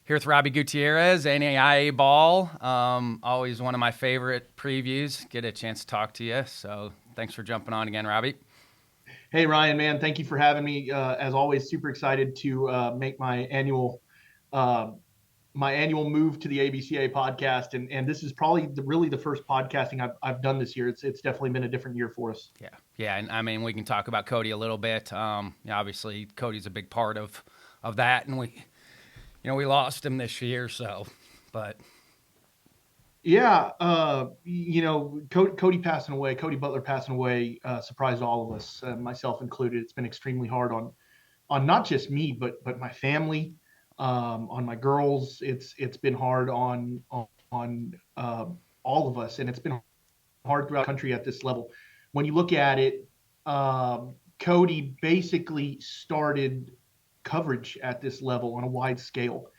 Here with Robby Gutierrez, NAIA ball. Always one of my favorite previews. Get a chance to talk to you. So thanks for jumping on again, Robby. Hey Ryan, man, thank you for having me. As always, super excited to make uh, my annual move to the ABCA podcast, and this is probably really the first podcasting I've done this year. It's definitely been a different year for us. Yeah, and I mean we can talk about Cody a little bit. Obviously Cody's a big part of that, and we lost him this year. So, but Yeah, Cody passing away, Cody Butler passing away, surprised all of us, myself included. It's been extremely hard on not just me, but my family, on my girls. It's been hard on all of us, and it's been hard throughout the country at this level. When you look at it, Cody basically started coverage at this level on a wide scale.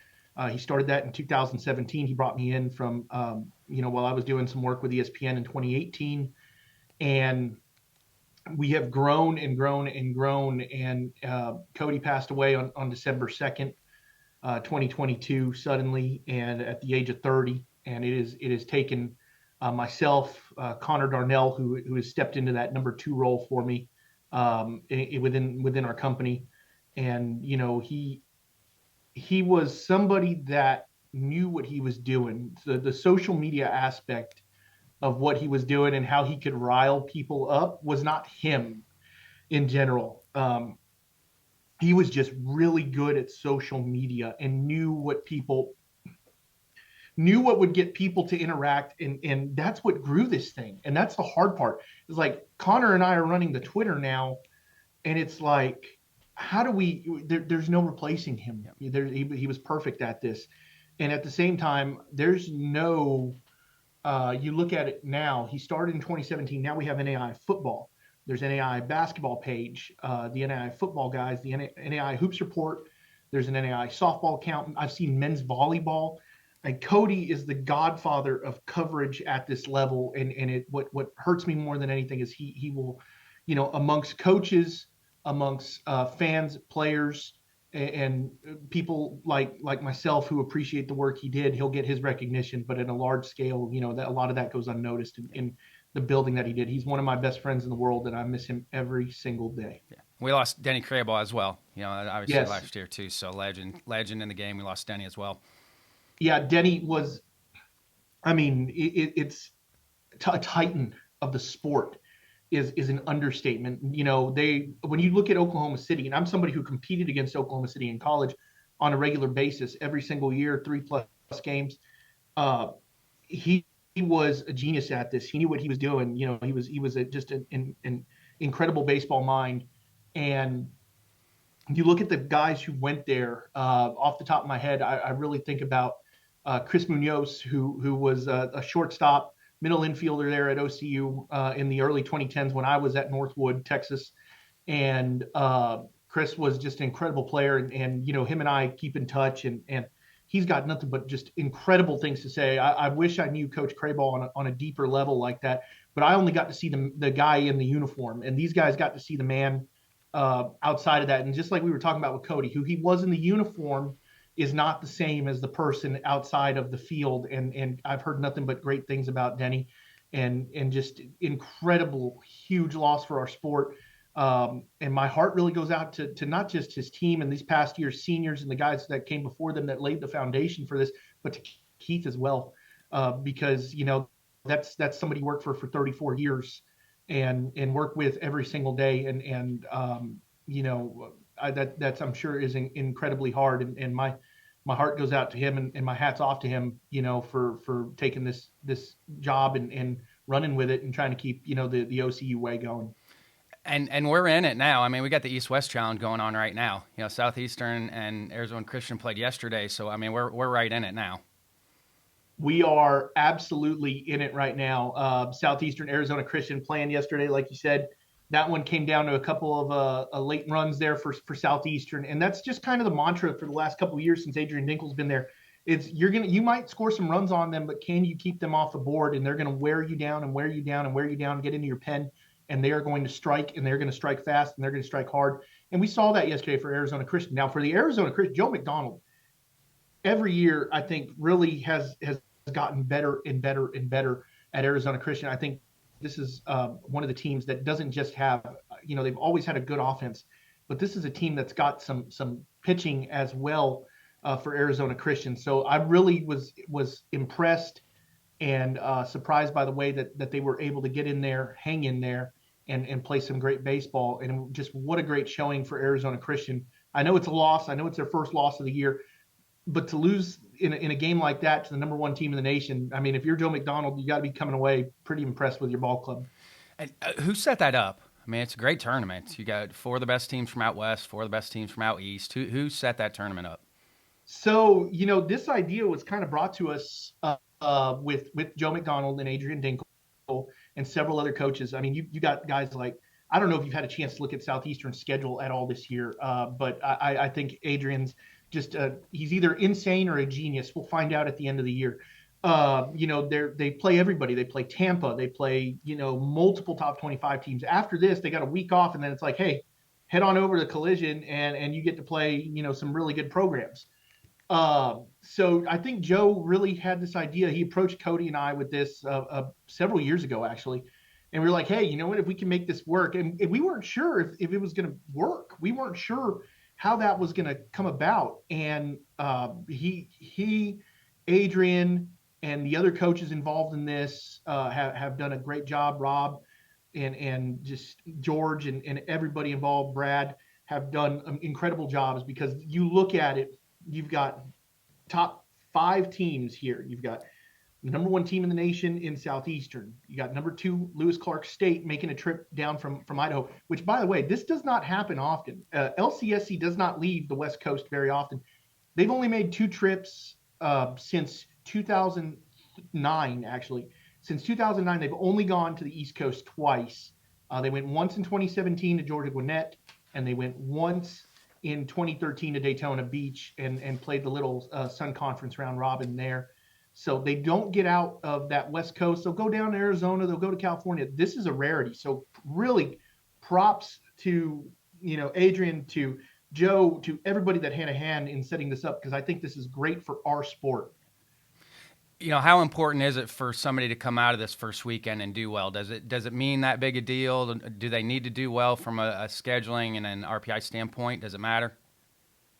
He started that in 2017. He brought me in from, while I was doing some work with ESPN in 2018. And we have grown and grown and grown. And Cody passed away on December 2nd, 2022, suddenly, and at the age of 30. And it has taken myself, Connor Darnell, who has stepped into that number two role for me within our company. And, he was somebody that knew what he was doing. The social media aspect of what he was doing and how he could rile people up was not him in general. He was just really good at social media and knew what would get people to interact, and that's what grew this thing. And that's the hard part. It's like Connor and I are running the Twitter now, and it's like, how do there's no replacing him. He was perfect at this. And at the same time, there's no, you look at it now, he started in 2017. Now we have NAIA football. There's NAIA basketball page, the NAIA football guys, the NAIA hoops report. There's an NAIA softball account. I've seen men's volleyball. And Cody is the godfather of coverage at this level. And what hurts me more than anything is he will, amongst coaches, amongst fans, players, and people like myself who appreciate the work he did, he'll get his recognition. But in a large scale, that a lot of that goes unnoticed in the building that he did. He's one of my best friends in the world, and I miss him every single day. Yeah. We lost Denny Crable as well. Obviously Yes. last year too. So legend in the game. We lost Denny as well. Yeah, Denny was. I mean, it's a titan of the sport. Is an understatement. When you look at Oklahoma City, and I'm somebody who competed against Oklahoma City in college on a regular basis every single year, 3+ games. He was a genius at this. He knew what he was doing. He was just an incredible baseball mind. And you look at the guys who went there. Off the top of my head, I really think about Chris Munoz, who was a shortstop, middle infielder there at OCU in the early 2010s when I was at Northwood, Texas. And Chris was just an incredible player. And him and I keep in touch, and he's got nothing but just incredible things to say. I wish I knew Coach Crable on a deeper level like that, but I only got to see the guy in the uniform, and these guys got to see the man outside of that. And just like we were talking about with Cody, who he was in the uniform is not the same as the person outside of the field. And I've heard nothing but great things about Denny, and just incredible, huge loss for our sport. And my heart really goes out to not just his team and these past year's seniors and the guys that came before them that laid the foundation for this, but to Keith as well, because that's somebody who worked for 34 years and worked with every single day, and that's I'm sure is incredibly hard, and my heart goes out to him, and my hat's off to him, for taking this job and running with it and trying to keep the OCU way going. And we're in it now. I mean, we got the East-West Challenge going on right now. Southeastern and Arizona Christian played yesterday, so I mean, we're right in it now. We are absolutely in it right now. Southeastern Arizona Christian playing yesterday, like you said. That one came down to a couple of late runs there for Southeastern, and that's just kind of the mantra for the last couple of years since Adrian Dinkle's been there. It's you might score some runs on them, but can you keep them off the board? And they're going to wear you down and wear you down and wear you down, and get into your pen, and they are going to strike, and they're going to strike fast, and they're going to strike hard. And we saw that yesterday for Arizona Christian. Now for the Arizona Christian, Joe McDonald, every year I think really has gotten better and better and better at Arizona Christian. I think this is one of the teams that doesn't just have, they've always had a good offense, but this is a team that's got some pitching as well for Arizona Christian. So I really was impressed and surprised by the way that they were able to get in there, hang in there, and play some great baseball. And just what a great showing for Arizona Christian. I know it's a loss. I know it's their first loss of the year, but to lose in a game like that to the number one team in the nation, I mean, if you're Joe McDonald, you got to be coming away pretty impressed with your ball club. And who set that up? I mean, it's a great tournament. You got 4 of the best teams from out west, 4 of the best teams from out east. Who set that tournament up? So, this idea was kind of brought to us with Joe McDonald and Adrian Dinkle and several other coaches. I mean, you got guys like, I don't know if you've had a chance to look at Southeastern's schedule at all this year, but I think Adrian's just he's either insane or a genius. We'll find out at the end of the year. They play everybody. They play Tampa. They play, multiple top 25 teams. After this, they got a week off, and then it's like, hey, head on over to Collision, and you get to play, some really good programs. So I think Joe really had this idea. He approached Cody and I with this several years ago, actually. And we were like, hey, you know what, if we can make this work. And we weren't sure if it was going to work. We weren't sure how that was going to come about. And he, Adrian, and the other coaches involved in this have done a great job. Rob and just George and everybody involved, Brad, have done incredible jobs, because you look at it, you've got top 5 teams here. You've got the number 1 team in the nation in Southeastern. You got number 2, Lewis Clark State, making a trip down from Idaho, which, by the way, this does not happen often. LCSC does not leave the West Coast very often. They've only made 2 trips since 2009, actually. Since 2009, they've only gone to the East Coast twice. They went once in 2017 to Georgia Gwinnett, and they went once in 2013 to Daytona Beach and played the little Sun Conference round robin there. So they don't get out of that West Coast. They'll go down to Arizona. They'll go to California. This is a rarity. So really props to, Adrian, to Joe, to everybody that had a hand in setting this up, because I think this is great for our sport. How important is it for somebody to come out of this first weekend and do well? Does it mean that big a deal? Do they need to do well from a scheduling and an RPI standpoint? Does it matter?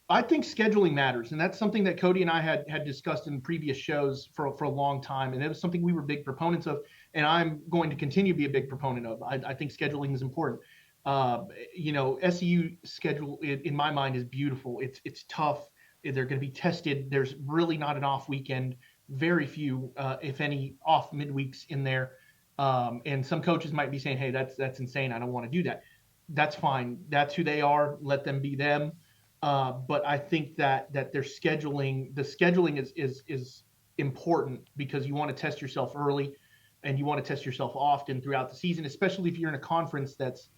I think scheduling matters, and that's something that Cody and I had discussed in previous shows for a long time, and it was something we were big proponents of, and I'm going to continue to be a big proponent of. I think scheduling is important. SEU schedule, in my mind, is beautiful. It's tough. They're going to be tested. There's really not an off weekend. Very few, if any, off midweeks in there. And some coaches might be saying, hey, that's insane. I don't want to do that. That's fine. That's who they are. Let them be them. But I think that their scheduling, the scheduling is important, because you want to test yourself early, and you want to test yourself often throughout the season, especially if you're in a conference that's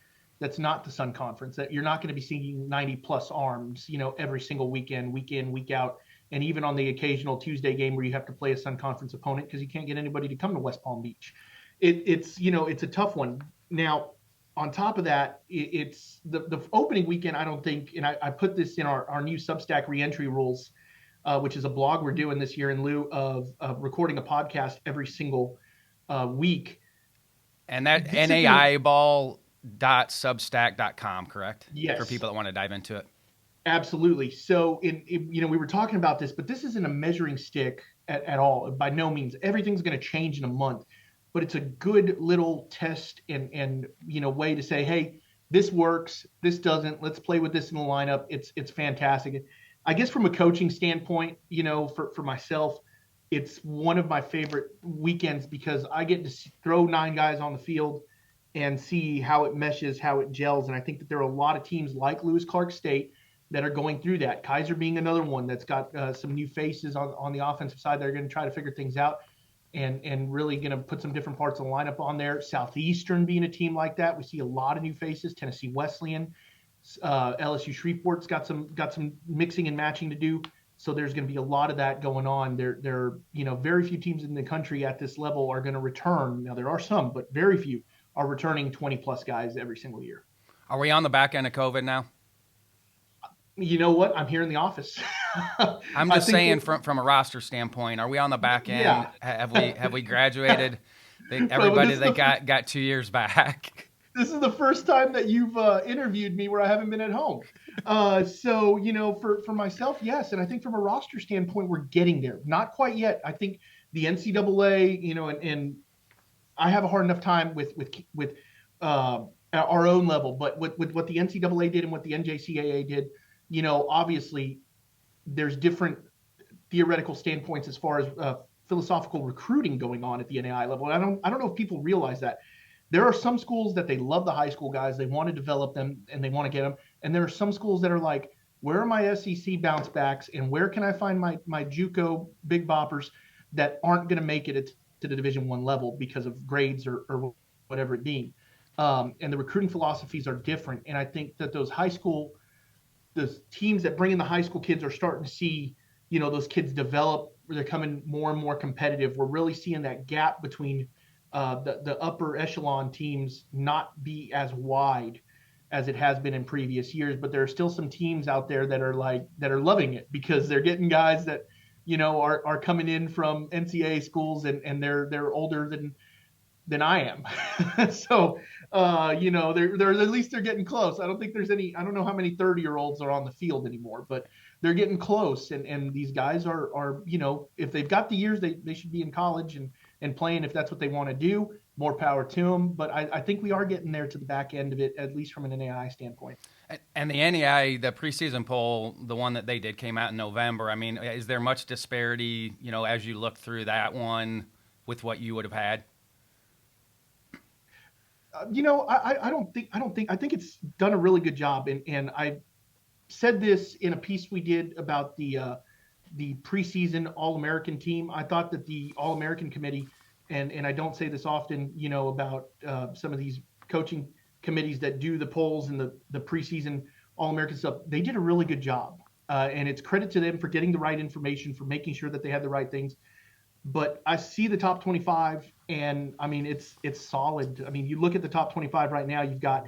not the Sun Conference, that you're not going to be seeing 90 plus arms, every single weekend, week in, week out. And even on the occasional Tuesday game where you have to play a Sun Conference opponent because you can't get anybody to come to West Palm Beach. It's a tough one. Now, on top of that, it's the opening weekend, I don't think, and I put this in our new Substack reentry rules, which is a blog we're doing this year in lieu of recording a podcast every single week. And that NAIA-ball.substack.com, correct? Yes. For people that want to dive into it. Absolutely. So, we were talking about this, but this isn't a measuring stick at all. By no means. Everything's going to change in a month, but it's a good little test and way to say, hey, this works, this doesn't. Let's play with this in the lineup. It's fantastic. I guess from a coaching standpoint, for myself, it's one of my favorite weekends, because I get to throw 9 guys on the field and see how it meshes, how it gels. And I think that there are a lot of teams like Lewis Clark State that are going through that. Kaiser being another one that's got some new faces on the offensive side that are going to try to figure things out and really going to put some different parts of the lineup on there. Southeastern being a team like that. We see a lot of new faces. Tennessee Wesleyan, LSU Shreveport's got some mixing and matching to do. So there's going to be a lot of that going on. There very few teams in the country at this level are going to return. Now there are some, but very few are returning 20 plus guys every single year. Are we on the back end of COVID now? You know what? I'm here in the office. I'm I just think saying that, from a roster standpoint, are we on the back end? yeah. Have we graduated? Well, Everybody they got 2 years back. this is the first time that you've interviewed me where I haven't been at home. So for myself, yes, and I think from a roster standpoint, we're getting there. Not quite yet. I think the NCAA, and I have a hard enough time with our own level, but with what the NCAA did and what the NJCAA did, obviously there's different theoretical standpoints as far as philosophical recruiting going on at the NAIA level. And I don't know if people realize that there are some schools that they love the high school guys, they want to develop them and they want to get them, and there are some schools that are like, where are my SEC bounce backs and where can I find my JUCO big boppers that aren't going to make it to the Division I level because of grades or whatever it being. And the recruiting philosophies are different, and I think that those teams that bring in the high school kids are starting to see, those kids develop. They're coming more and more competitive. We're really seeing that gap between the upper echelon teams not be as wide as it has been in previous years. But there are still some teams out there that are loving it because they're getting guys that are coming in from NCAA schools and they're older than I am. So, they're at least they're getting close. I don't think there's any. I don't know how many 30-year-olds are on the field anymore, but they're getting close. And these guys are if they've got the years, they should be in college and playing if that's what they want to do. More power to them. But I think we are getting there to the back end of it, at least from an NAI standpoint. And the NEI, the preseason poll, the one that they did came out in November. I mean, is there much disparity, as you look through that one with what you would have had? I think it's done a really good job, and I said this in a piece we did about the preseason All American team. I thought that the All American committee, and I don't say this often, about some of these coaching committees that do the polls and the preseason All American stuff. They did a really good job, and it's credit to them for getting the right information, for making sure that they had the right things. But I see the top 25, and I mean it's solid. I mean, you look at the top 25 right now. You've got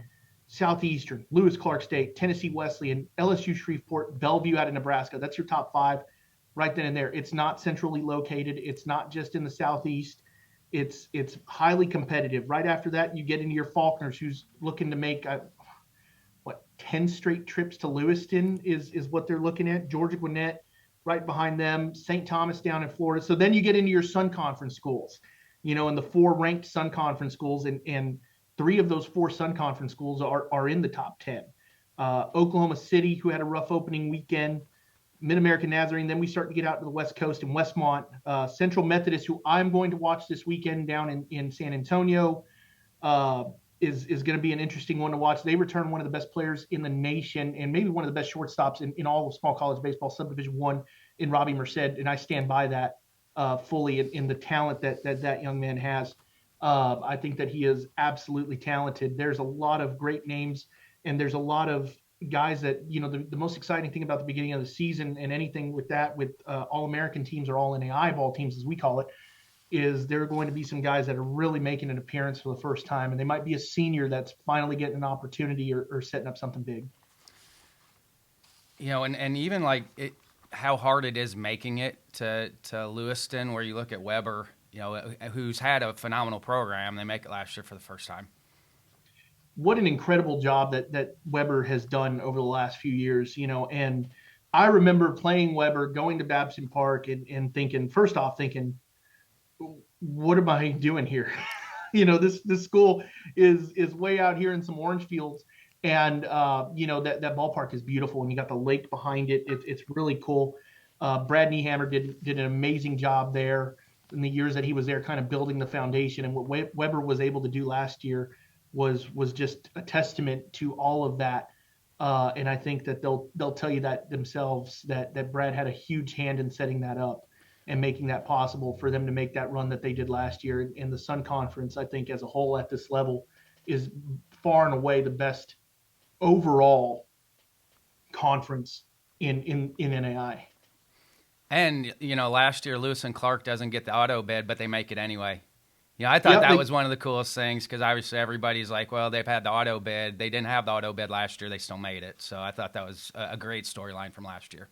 Southeastern, Lewis Clark State, Tennessee Wesleyan, LSU Shreveport, Bellevue out of Nebraska. That's your top five right then and there. It's not centrally located. It's not just in the Southeast. It's highly competitive. Right after that, you get into your Faulkners, who's looking to make 10 straight trips to Lewiston is what they're looking at. Georgia Gwinnett right behind them, St. Thomas down in Florida. So then you get into your Sun Conference schools, and the 4 ranked Sun Conference schools, and 3 of those 4 Sun Conference schools are in the top 10. Oklahoma City, who had a rough opening weekend, Mid-American Nazarene. Then we start to get out to the West Coast and Westmont. Central Methodist, who I'm going to watch this weekend down in San Antonio, is going to be an interesting one to watch. They return one of the best players in the nation and maybe one of the best shortstops in all of small college baseball, Subdivision I, in Robby Merced, and I stand by that fully in the talent that young man has. I think that he is absolutely talented. There's a lot of great names, and there's a lot of guys that, the most exciting thing about the beginning of the season and anything with All-American teams or All-NAI ball teams, as we call it, is there are going to be some guys that are really making an appearance for the first time, and they might be a senior that's finally getting an opportunity or setting up something big. And even like how hard it is making it to Lewiston, where you look at Weber, who's had a phenomenal program. They make it last year for the first time. What an incredible job that Weber has done over the last few years, and I remember playing Weber, going to Babson Park and thinking, first off, what am I doing here? This school is way out here in some orange fields, and that ballpark is beautiful, and you got the lake behind it. It's really cool. Brad Niehammer did an amazing job there in the years that he was there, kind of building the foundation. And what Weber was able to do last year was just a testament to all of that. And I think that they'll tell you that themselves, that Brad had a huge hand in setting that up and making that possible for them to make that run that they did last year. In the Sun Conference, I think as a whole at this level is far and away the best overall conference in NAI. And last year Lewis and Clark doesn't get the auto bid, but they make it anyway. Yeah, I thought Yep, that they, was one of the coolest things because obviously everybody's like, well, they've had the auto bid. They didn't have the auto bid last year. They still made it. So I thought that was a great storyline from last year.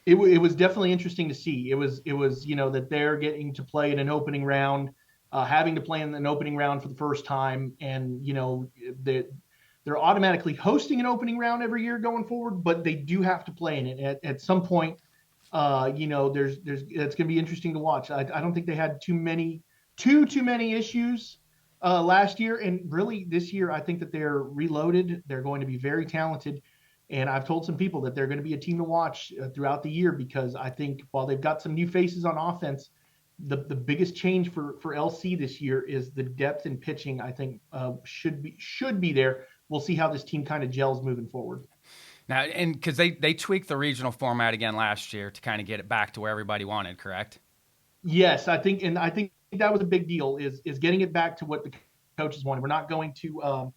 it was definitely interesting to see. It was that they're getting to play in an opening round, having to play in an opening round for the first time, and that they're automatically hosting an opening round every year going forward, but they do have to play in it at some point. There's it's going to be interesting to watch. I don't think they had too many issues last year, and really this year I think that they're reloaded. They're going to be very talented, and I've told some people that they're going to be a team to watch throughout the year because I think while they've got some new faces on offense, the biggest change for LC this year is the depth in pitching. I think should be there. We'll see how this team kind of gels moving forward. Now, and because they tweaked the regional format again last year to kind of get it back to where everybody wanted, correct? Yes, I think that was a big deal is getting it back to what the coaches wanted. We're not going to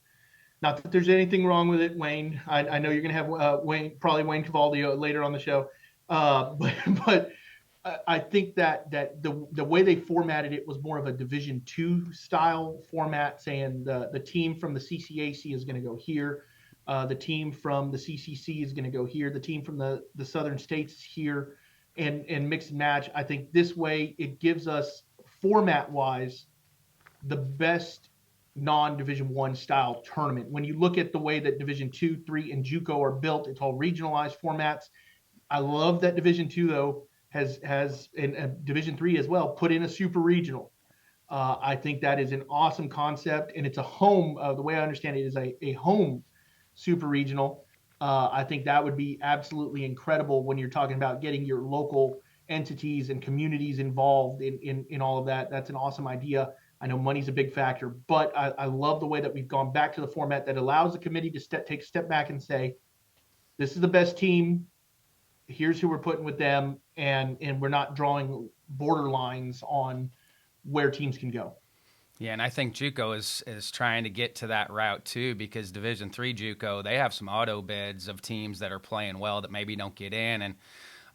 not that there's anything wrong with it, Wayne. I know you're going to have Wayne Cavadi later on the show, but but I think that the way they formatted it was more of a Division II style format, saying the team from the CCAC is going to go here, the team from the CCC is going to go here, the team from the Southern States is here, and mix and match. I think this way it gives us format wise the best non-Division I style tournament. When you look at the way that Division II, III, and JUCO are built, it's all regionalized formats. I love that Division II though has and Division III as well put in a super regional. I think that is an awesome concept, and it's a home. The way I understand it is a home super regional. I think that would be absolutely incredible when you're talking about getting your local entities and communities involved in all of that. That's an awesome idea. I know money's a big factor, but I love the way that we've gone back to the format that allows the committee to take a step back and say, this is the best team. Here's who we're putting with them, and we're not drawing border lines on where teams can go. Yeah, and I think JUCO is trying to get to that route too because Division III JUCO they have some auto bids of teams that are playing well that maybe don't get in, and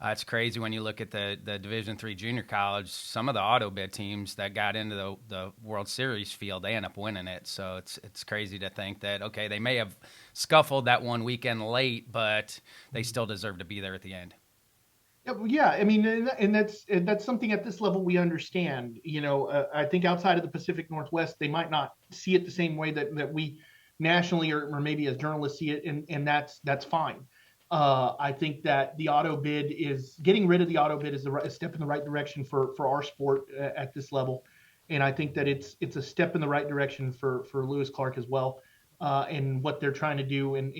it's crazy when you look at the Division III junior college. Some of the auto bid teams that got into the World Series field they end up winning it. So it's crazy to think that okay they may have scuffled that one weekend late, but they still deserve to be there at the end. Yeah, I mean, and that's something at this level we understand. I think outside of the Pacific Northwest, they might not see it the same way that we nationally or maybe as journalists see it, and that's fine. I think that the auto bid is getting rid of the auto bid is a step in the right direction for our sport at this level, and I think that it's a step in the right direction for Lewis Clark as well. And what they're trying to do. And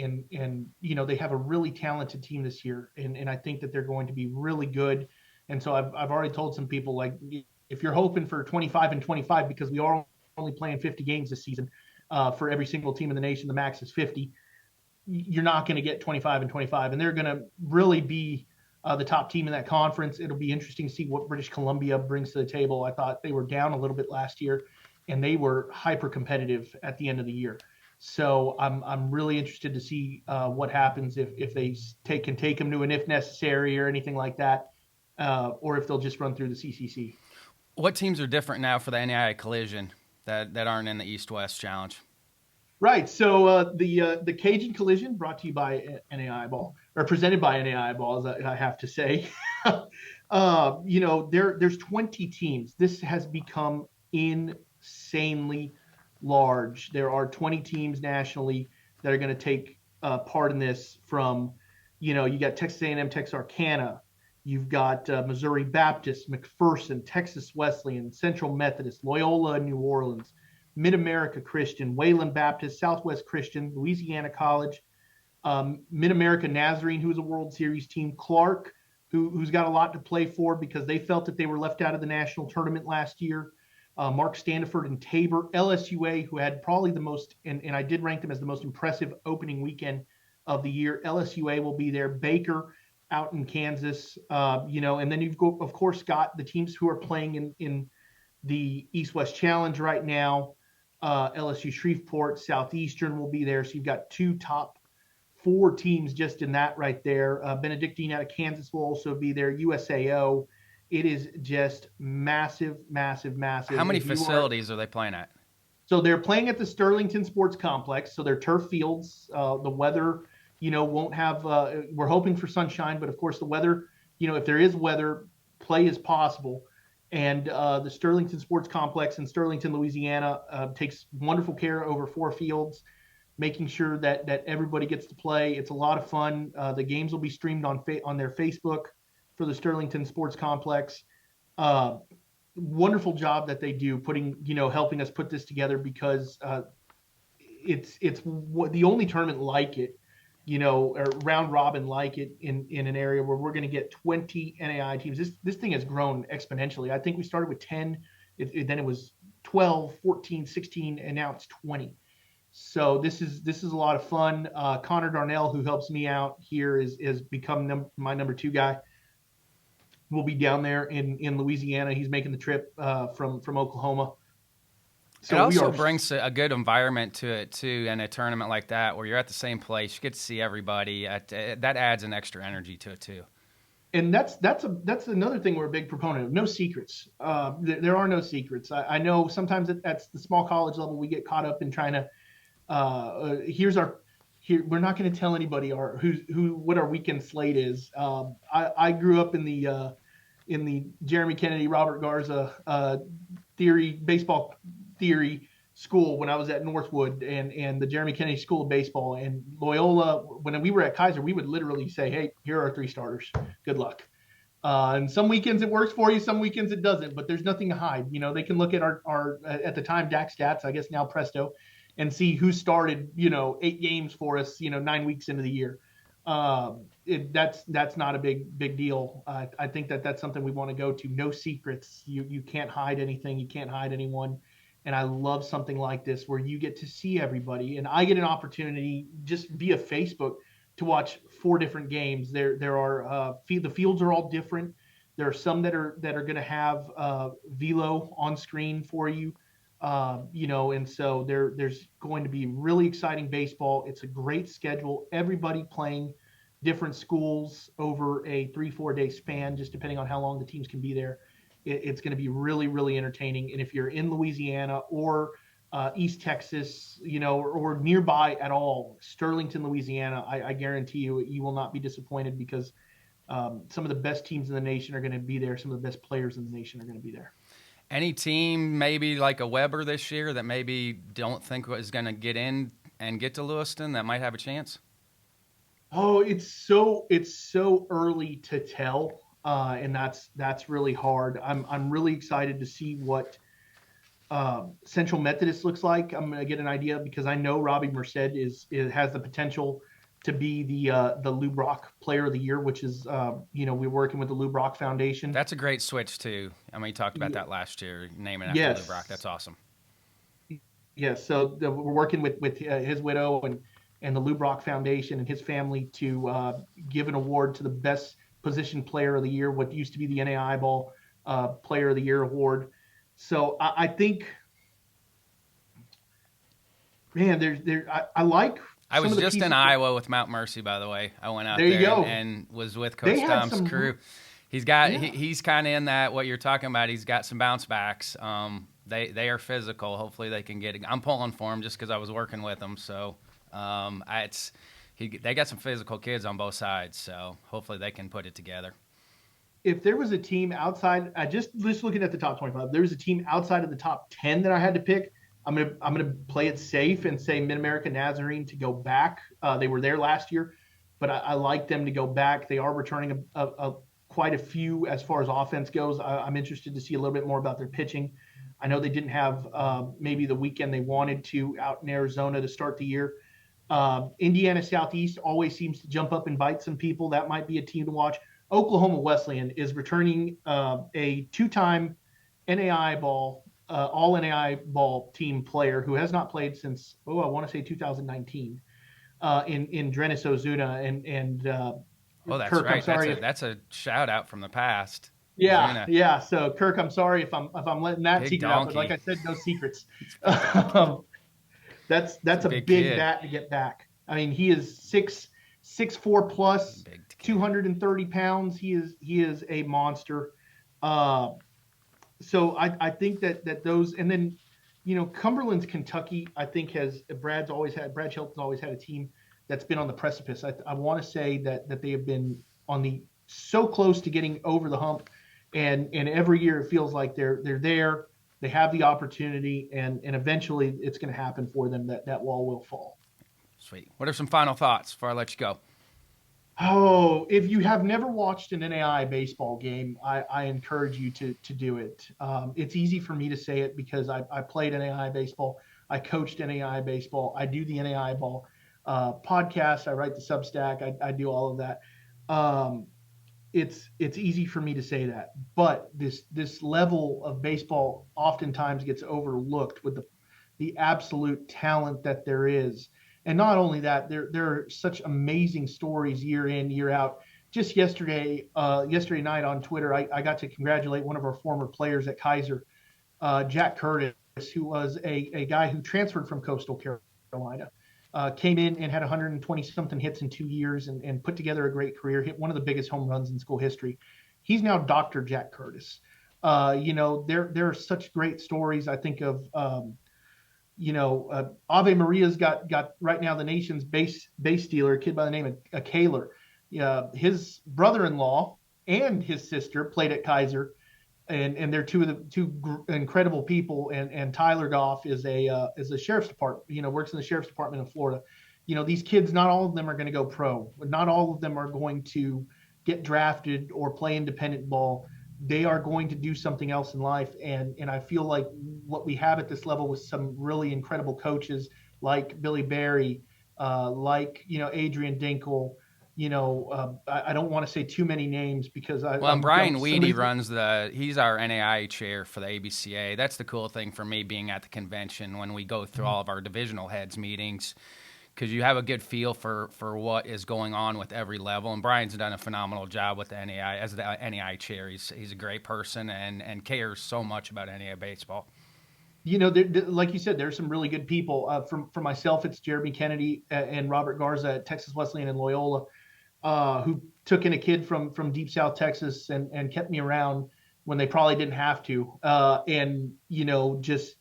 they have a really talented team this year, and I think that they're going to be really good. And so I've already told some people like if you're hoping for 25-25 because we are only playing 50 games this season for every single team in the nation, the max is 50. You're not going to get 25-25, and they're going to really be the top team in that conference. It'll be interesting to see what British Columbia brings to the table. I thought they were down a little bit last year, and they were hyper competitive at the end of the year. So I'm really interested to see what happens if they can take them to an if necessary or anything like that, or if they'll just run through the CCC. What teams are different now for the NAIA collision that aren't in the East-West Challenge? Right. So the Cajun Collision brought to you by NAIA Ball or presented by NAIA Ball, as I have to say. There's 20 teams. This has become insanely large. There are 20 teams nationally that are going to take part in this. From, you got Texas A&M, Texarkana, you've got Missouri Baptist, McPherson, Texas Wesleyan, Central Methodist, Loyola, New Orleans, Mid America Christian, Wayland Baptist, Southwest Christian, Louisiana College, Mid America Nazarene, who's a World Series team, Clark, who's got a lot to play for because they felt that they were left out of the national tournament last year. Mark Standiford and Tabor, LSUA, who had probably the most, and I did rank them as the most impressive opening weekend of the year. LSUA will be there. Baker out in Kansas, and then you've of course got the teams who are playing in the East-West Challenge right now. LSU Shreveport, Southeastern will be there. So you've got two top 4 teams just in that right there. Benedictine out of Kansas will also be there. USAO It is just massive, massive, massive. How many If you are facilities are they playing at? So they're playing at the Sterlington Sports Complex. So they're turf fields. The weather, won't have. We're hoping for sunshine, but of course the weather. If there is weather, play is possible. And the Sterlington Sports Complex in Sterlington, Louisiana, takes wonderful care over 4 fields, making sure that everybody gets to play. It's a lot of fun. The games will be streamed on their Facebook for the Sterlington Sports Complex. Uh, Wonderful job that they do helping us put this together, because it's the only tournament like it, or round robin like it in an area where we're going to get 20 NAIA teams. This thing has grown exponentially. I think we started with 10, then it was 12, 14, 16, and now it's 20. So this is a lot of fun. Connor Darnell, who helps me out here, is become my number 2 guy. We'll be down there in Louisiana. He's making the trip from Oklahoma. So it also brings a good environment to it too, in a tournament like that where you're at the same place, you get to see everybody. That adds an extra energy to it too. And that's another thing we're a big proponent of. No secrets. There are no secrets. I know sometimes at the small college level we get caught up in trying to. We're not going to tell anybody what our weekend slate is. I grew up in the Jeremy Kennedy, Robert Garza baseball theory school when I was at Northwood and the Jeremy Kennedy School of Baseball, and Loyola. When we were at Kaiser, we would literally say, "Hey, here are our 3 starters. Good luck." And some weekends it works for you, some weekends it doesn't. But there's nothing to hide. They can look at our at the time DAC stats, I guess now Presto, and see who started 8 games for us 9 weeks into the year. That's not a big deal. I think that's something we want to go to. No secrets. You can't hide anything. You can't hide anyone. And I love something like this where you get to see everybody, and I get an opportunity just via Facebook to watch 4 different games. There are the fields are all different. There are some that are going to have velo on screen for you. And so there's going to be really exciting baseball. It's a great schedule. Everybody playing different schools over a 3-4 day span, just depending on how long the teams can be there. It's going to be really, really entertaining. And if you're in Louisiana or East Texas, or nearby at all, Sterlington, Louisiana, I guarantee you will not be disappointed, because some of the best teams in the nation are going to be there. Some of the best players in the nation are going to be there. Any team maybe like a Weber this year that maybe don't think is going to get in and get to Lewiston that might have a chance? Oh, it's so early to tell, and that's really hard. I'm really excited to see what Central Methodist looks like. I'm going to get an idea, because I know Robbie Merced has the potential to be the Lou Brock Player of the Year, which is we're working with the Lou Brock Foundation. That's a great switch too. I mean, you talked about that last year, naming after Lou Brock. That's awesome. Yes, so we're working with his widow and the Lou Brock Foundation and his family to give an award to the best position player of the year, what used to be the NAIA Ball Player of the Year award. So I think, man, I like. I was just in Iowa with Mount Mercy, by the way. I went out there and was with Coach Tom's crew. He's kind of in that, what you're talking about. He's got some bounce backs. They are physical. Hopefully they can get it. I'm pulling for him just because I was working with them. So they got some physical kids on both sides. So hopefully they can put it together. If there was a team outside, just looking at the top 25, there was a team outside of the top 10 that I had to pick, I'm gonna play it safe and say Mid-America Nazarene to go back. They were there last year, but I like them to go back. They are returning quite a few as far as offense goes. I'm interested to see a little bit more about their pitching. I know they didn't have maybe the weekend they wanted to out in Arizona to start the year. Indiana Southeast always seems to jump up and bite some people. That might be a team to watch. Oklahoma Wesleyan is returning a 2-time NAIA Ball all NAIA Ball team player who has not played since I want to say 2019 in Drenis Ozuna and that's Kirk, right. I'm sorry that's a shout out from the past. Yeah, Ozuna. yeah. So Kirk, I'm sorry if I'm letting that Big secret donkey. out, but like I said, no secrets. That's a big bat to get back. I mean, he is 6'4" plus, 230 pounds. He is a monster. Uh, so I think that those, and then, Cumberland's Kentucky, I think Brad Shelton's always had a team that's been on the precipice. I want to say that they have been on the so close to getting over the hump, and every year it feels like they're there, they have the opportunity, and eventually it's going to happen for them, that wall will fall. Sweet. What are some final thoughts before I let you go? Oh, if you have never watched an NAIA baseball game, I encourage you to do it. It's easy for me to say it because I played NAIA baseball. I coached NAIA baseball. I do the NAIA ball podcast. I write the Substack. I do all of that. Um, it's easy for me to say that, but this level of baseball oftentimes gets overlooked with the absolute talent that there is. And not only that, there are such amazing stories year in, year out. Just yesterday night on Twitter, I got to congratulate one of our former players at Kaiser, Jack Curtis, who was a guy who transferred from Coastal Carolina, came in and had 120 something hits in 2 years, and put together a great career, hit one of the biggest home runs in school history. He's now Dr. Jack Curtis. There are such great stories. I think of Ave Maria's got right now the nation's base stealer, a kid by the name of Kaler. His brother-in-law and his sister played at Kaiser, and they're two incredible people. And Tyler Goff is a sheriff's department, works in the sheriff's department in Florida. These kids, not all of them are going to go pro. Not all of them are going to get drafted or play independent ball. They are going to do something else in life. And I feel like what we have at this level with some really incredible coaches like Billy Barry, like, Adrian Dinkle, I don't want to say too many names because And Brian Weedy he's our NAIA chair for the ABCA. That's the cool thing for me being at the convention when we go through all of our divisional heads meetings, because you have a good feel for what is going on with every level. And Brian's done a phenomenal job with the NAIA as the NAIA chair. He's a great person and cares so much about NAIA baseball. Like you said, there's some really good people. For myself, it's Jeremy Kennedy and Robert Garza at Texas Wesleyan and Loyola, who took in a kid from deep South Texas and kept me around when they probably didn't have to. And, just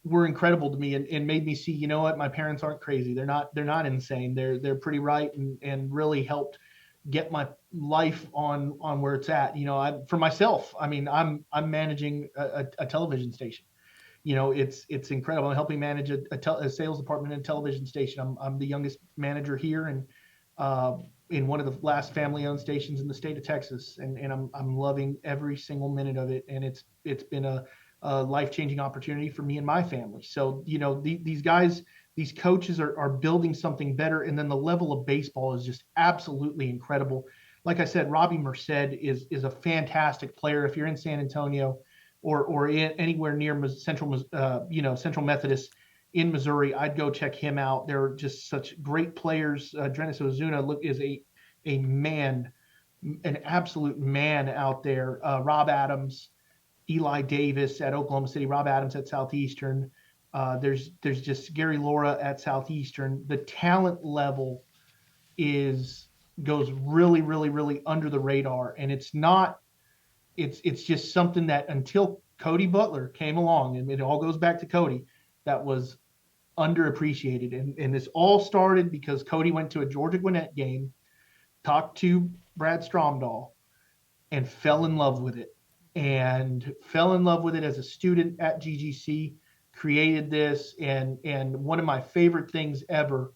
were incredible to me, and made me see, what, my parents aren't crazy. They're not insane. They're pretty right, and really helped get my life on where it's at. For myself, I mean, I'm managing a television station. It's incredible. I'm helping manage a sales department in a television station. I'm the youngest manager here, and in one of the last family-owned stations in the state of Texas, and I'm loving every single minute of it. And it's been a life-changing opportunity for me and my family. So these guys, these coaches are building something better, and then the level of baseball is just absolutely incredible. Like I said, Robbie Merced is a fantastic player. If you're in San Antonio or anywhere near Central Methodist in Missouri, I'd go check him out. They're just such great players. Drenis Ozuna is a man, an absolute man out there. Rob Adams, Eli Davis at Oklahoma City, Rob Adams at Southeastern. There's just Gary Laura at Southeastern. The talent level goes really, really, really under the radar, and it's just something that until Cody Butler came along, and it all goes back to Cody, that was underappreciated. And this all started because Cody went to a Georgia Gwinnett game, talked to Brad Stromdahl, and fell in love with it. And fell in love with it as a student at GGC, created this, and one of my favorite things ever,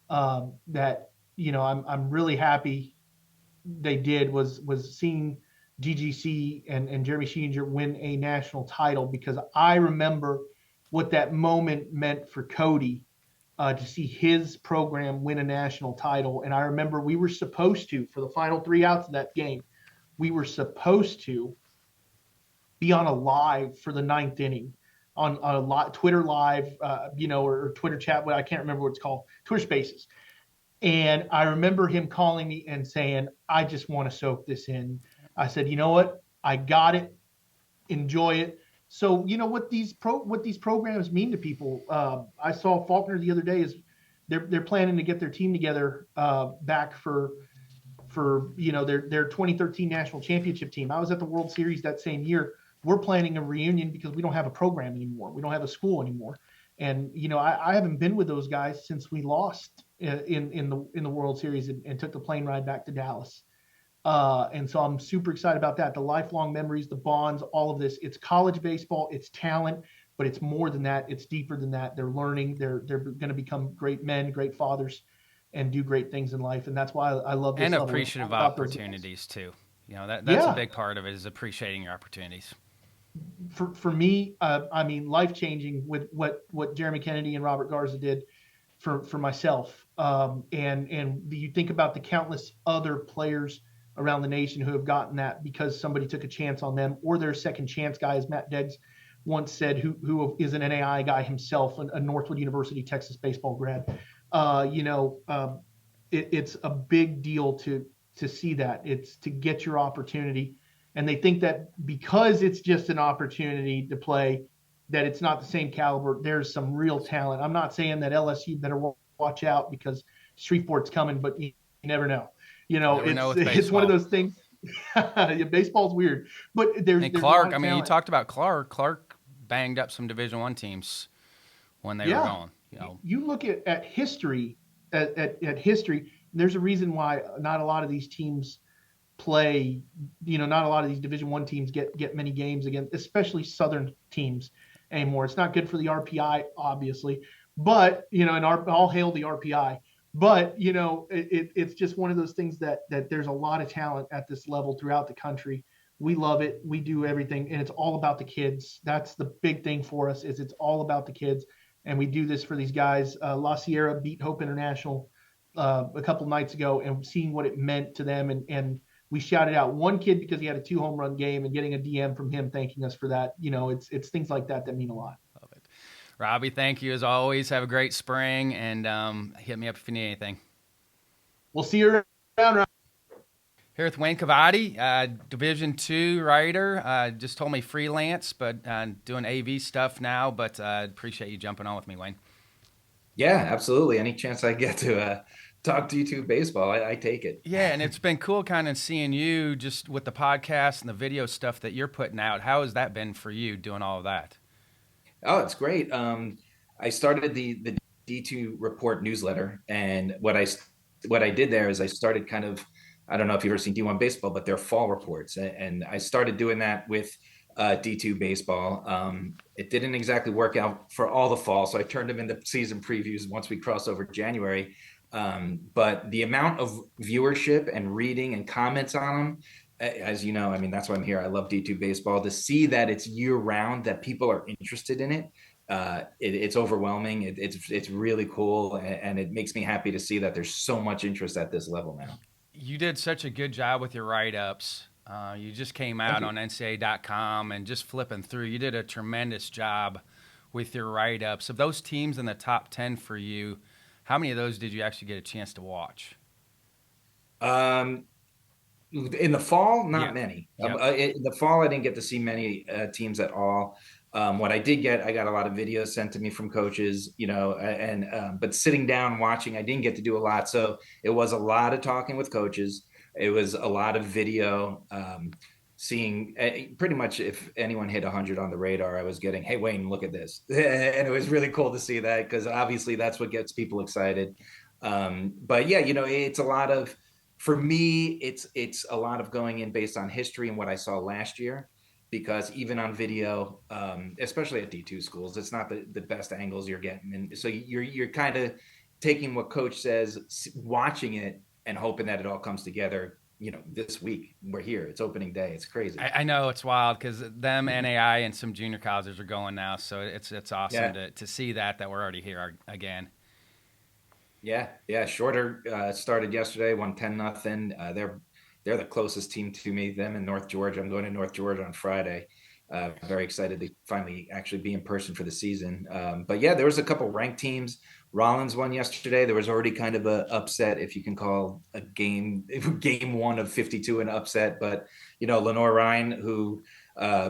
that I'm really happy they did was seeing GGC and Jeremy Schieninger win a national title, because I remember what that moment meant for Cody, to see his program win a national title. And I remember we were supposed to, for the final 3 outs of that game, we were supposed to be on a live for the 9th inning on a Twitter live, or Twitter chat. I can't remember what it's called, Twitter Spaces. And I remember him calling me and saying, "I just want to soak this in." I said, "You know what? I got it. Enjoy it." So what these programs mean to people. I saw Faulkner the other day is they're planning to get their team together back for for their 2013 national championship team. I was at the World Series that same year. We're planning a reunion because we don't have a program anymore. We don't have a school anymore. And I haven't been with those guys since we lost in the World Series and took the plane ride back to Dallas. And so I'm super excited about that. The lifelong memories, the bonds, all of this. It's college baseball, it's talent, but it's more than that. It's deeper than that. They're learning. They're going to become great men, great fathers, and do great things in life. And that's why I love this. And level appreciative of opportunities too. That's yeah. a big part of it, is appreciating your opportunities. For me, I mean, life changing with what Jeremy Kennedy and Robert Garza did for myself. And you think about the countless other players around the nation who have gotten that because somebody took a chance on them, or their second chance guy, as Matt Deggs once said, who is an NAIA guy himself, a Northwood University, Texas baseball grad. It's a big deal to see that. It's to get your opportunity. And they think that because it's just an opportunity to play, that it's not the same caliber. There's some real talent. I'm not saying that LSU better watch out because Shreveport's coming, but you never know. It's one of those things. Yeah, baseball's weird, but there's Clark. I mean, you talked about Clark. Clark banged up some Division I teams when they were gone. You look at history. At history, there's a reason why not a lot of these teams play. Not a lot of these Division I teams get many games against, especially Southern teams anymore. It's not good for the RPI, obviously, but and all hail the RPI. But it's just one of those things that there's a lot of talent at this level throughout the country. We love it. We do everything, and it's all about the kids. That's the big thing for us. Is it's all about the kids, and we do this for these guys. La Sierra beat Hope International a couple nights ago, and seeing what it meant to them, and we shouted out one kid because he had a 2 home run game, and getting a DM from him thanking us for that. It's things like that mean a lot. Love it. Robby, thank you as always. Have a great spring, and hit me up if you need anything. We'll see you around, Robby. Here with Wayne Cavadi, Division II writer. Just told me freelance, but doing AV stuff now. But appreciate you jumping on with me, Wayne. Yeah, absolutely. Any chance I get to talk D2 baseball, I take it. Yeah, and it's been cool kind of seeing you just with the podcast and the video stuff that you're putting out. How has that been for you doing all of that? Oh, it's great. I started the D2 Report newsletter, and what I did there is I started kind of, I don't know if you've ever seen D1 baseball, but they're fall reports, and I started doing that with D2 baseball. It didn't exactly work out for all the fall, so I turned them into season previews once we crossed over January. But the amount of viewership and reading and comments on them, as you know, I mean, that's why I'm here. I love D2 baseball. To see that it's year round, that people are interested in it, it's overwhelming. It's really cool, and it makes me happy to see that there's so much interest at this level now. You did such a good job with your write-ups. You just came out on NCAA.com and just flipping through. You did a tremendous job with your write-ups. Of those teams in the top 10 for you, how many of those did you actually get a chance to watch? In the fall, not many. Yep. In the fall, I didn't get to see many teams at all. What I did get, I got a lot of videos sent to me from coaches, but sitting down watching, I didn't get to do a lot. So it was a lot of talking with coaches. It was a lot of video, seeing pretty much if anyone hit 100 on the radar, I was getting, hey, Wayne, look at this. And it was really cool to see that, because obviously that's what gets people excited. But yeah, it's a lot of, for me, it's a lot of going in based on history and what I saw last year, because even on video, especially at D2 schools, it's not the best angles you're getting. And so you're kind of taking what coach says, watching it, and hoping that it all comes together. This week we're here. It's opening day. It's crazy. I know it's wild because them NAIA and some junior colleges are going now, so it's awesome to see that we're already here again. Yeah. Shorter started yesterday, won 10-0. They're the closest team to me. Them in North Georgia. I'm going to North Georgia on Friday. Very excited to finally actually be in person for the season. But yeah, there was a couple ranked teams. Rollins won yesterday. There was already kind of a upset, if you can call game one of 52 an upset. But Lenore Ryan, who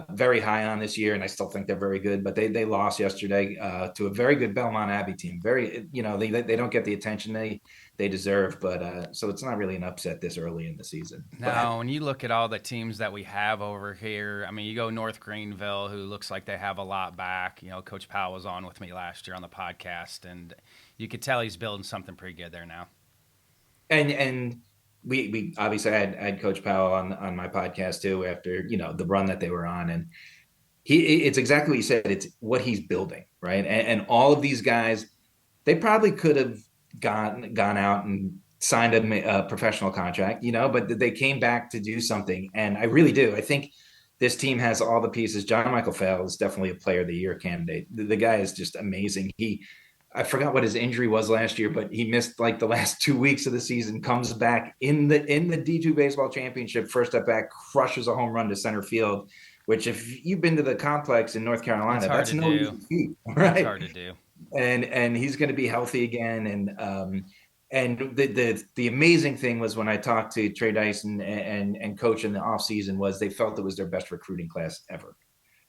very high on this year, and I still think they're very good. But they lost yesterday to a very good Belmont Abbey team. Very, they don't get the attention they deserve. But so it's not really an upset this early in the season. Now, when you look at all the teams that we have over here, I mean, you go North Greenville, who looks like they have a lot back. Coach Powell was on with me last year on the podcast, and you could tell he's building something pretty good there now. And we obviously had Coach Powell on my podcast too after the run that they were on, and it's exactly what you said. It's what he's building, right? And all of these guys, they probably could have gone out and signed a professional contract, but they came back to do something, and I really do. I think this team has all the pieces. John Michael Fell is definitely a Player of the Year candidate. The guy is just amazing. I forgot what his injury was last year, but he missed like the last 2 weeks of the season, comes back in the D2 baseball championship, first at bat, crushes a home run to center field, which if you've been to the complex in North Carolina, that's no easy feat, right? It's hard to do. And he's going to be healthy again. And the amazing thing was when I talked to Trey Dyson and coach in the offseason was they felt it was their best recruiting class ever.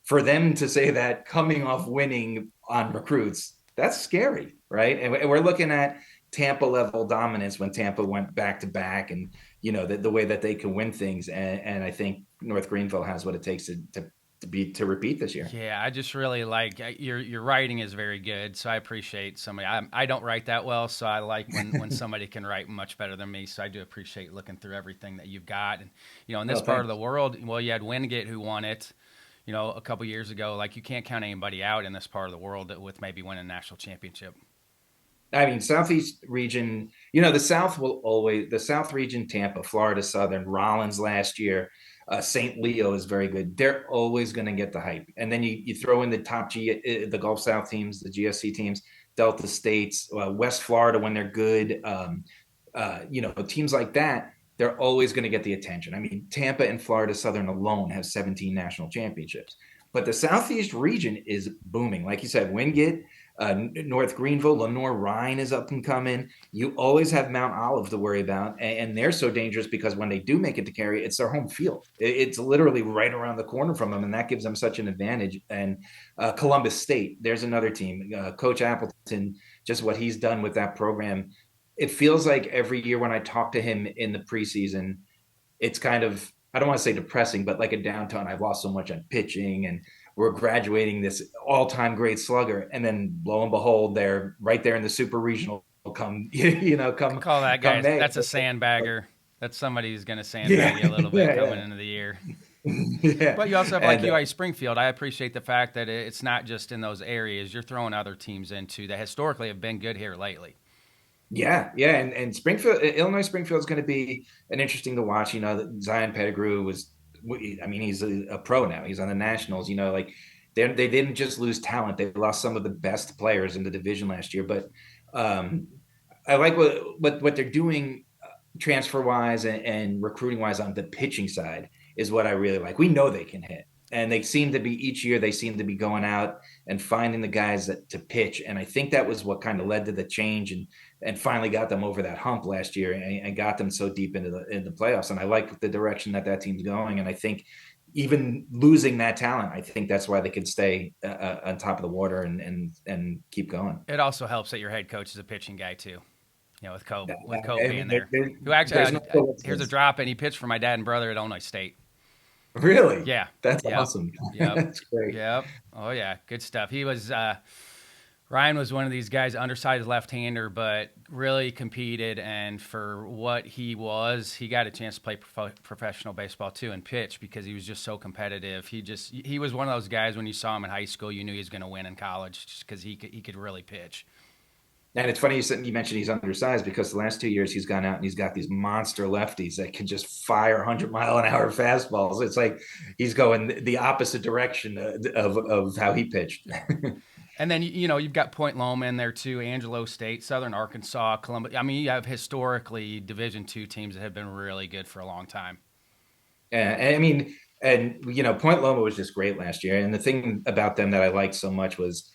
For them to say that coming off winning on recruits, that's scary, right? And we're looking at Tampa level dominance when Tampa went back to back, and the way that they can win things. And I think North Greenville has what it takes to repeat this year. Yeah, I just really like your writing is very good, so I appreciate somebody. I don't write that well, so I like when somebody can write much better than me. So I do appreciate looking through everything that you've got. And in this part of the world, well, you had Wingate who won it. A couple years ago, like you can't count anybody out in this part of the world with maybe winning a national championship. I mean, Southeast region, the South region, Tampa, Florida Southern, Rollins last year, St. Leo is very good. They're always going to get the hype. And then you throw in the top the Gulf South teams, the GSC teams, Delta States, West Florida when they're good, teams like that. They're always going to get the attention. I mean, Tampa and Florida Southern alone have 17 national championships. But the Southeast region is booming. Like you said, Wingate, North Greenville, Lenore-Rhine is up and coming. You always have Mount Olive to worry about. And they're so dangerous because when they do make it to Cary, it's their home field. It's literally right around the corner from them, and that gives them such an advantage. And Columbus State, there's another team. Coach Appleton, just what he's done with that program. It feels like every year when I talk to him in the preseason, it's kind of, I don't want to say depressing, but like a downturn. I've lost so much on pitching, and we're graduating this all-time great slugger. And then lo and behold, they're right there in the super regional come Call that guy. That's a sandbagger. That's somebody who's going to sandbag you a little bit coming into the year. Yeah. But you also have UI Springfield. I appreciate the fact that it's not just in those areas. You're throwing other teams into that historically have been good here lately. Yeah. And Springfield, Illinois Springfield is going to be an interesting to watch. Zion Pettigrew he's a pro now. He's on the Nationals. Like they didn't just lose talent; they lost some of the best players in the division last year. But I like what they're doing transfer wise and recruiting wise on the pitching side is what I really like. We know they can hit. And they seem to be each year they seem to be going out and finding the guys to pitch. And I think that was what kind of led to the change and finally got them over that hump last year and got them so deep into the playoffs. And I like the direction that team's going. And I think even losing that talent, I think that's why they could stay on top of the water and keep going. It also helps that your head coach is a pitching guy too. With Cope being there. Who actually here's a drop, and he pitched for my dad and brother at Illinois State. Really? Yeah. That's awesome. Yep. That's great. Yep. Oh yeah. Good stuff. He was, Ryan was one of these guys, undersized left-hander, but really competed. And for what he was, he got a chance to play professional baseball too and pitch because he was just so competitive. He was one of those guys when you saw him in high school, you knew he was going to win in college just because he could really pitch. And it's funny you mentioned he's undersized because the last 2 years he's gone out and he's got these monster lefties that can just fire 100-mile-an-hour fastballs. It's like he's going the opposite direction of how he pitched. And then, you've got Point Loma in there too, Angelo State, Southern Arkansas, Columbus. I mean, you have historically Division II teams that have been really good for a long time. Yeah, Point Loma was just great last year. And the thing about them that I liked so much was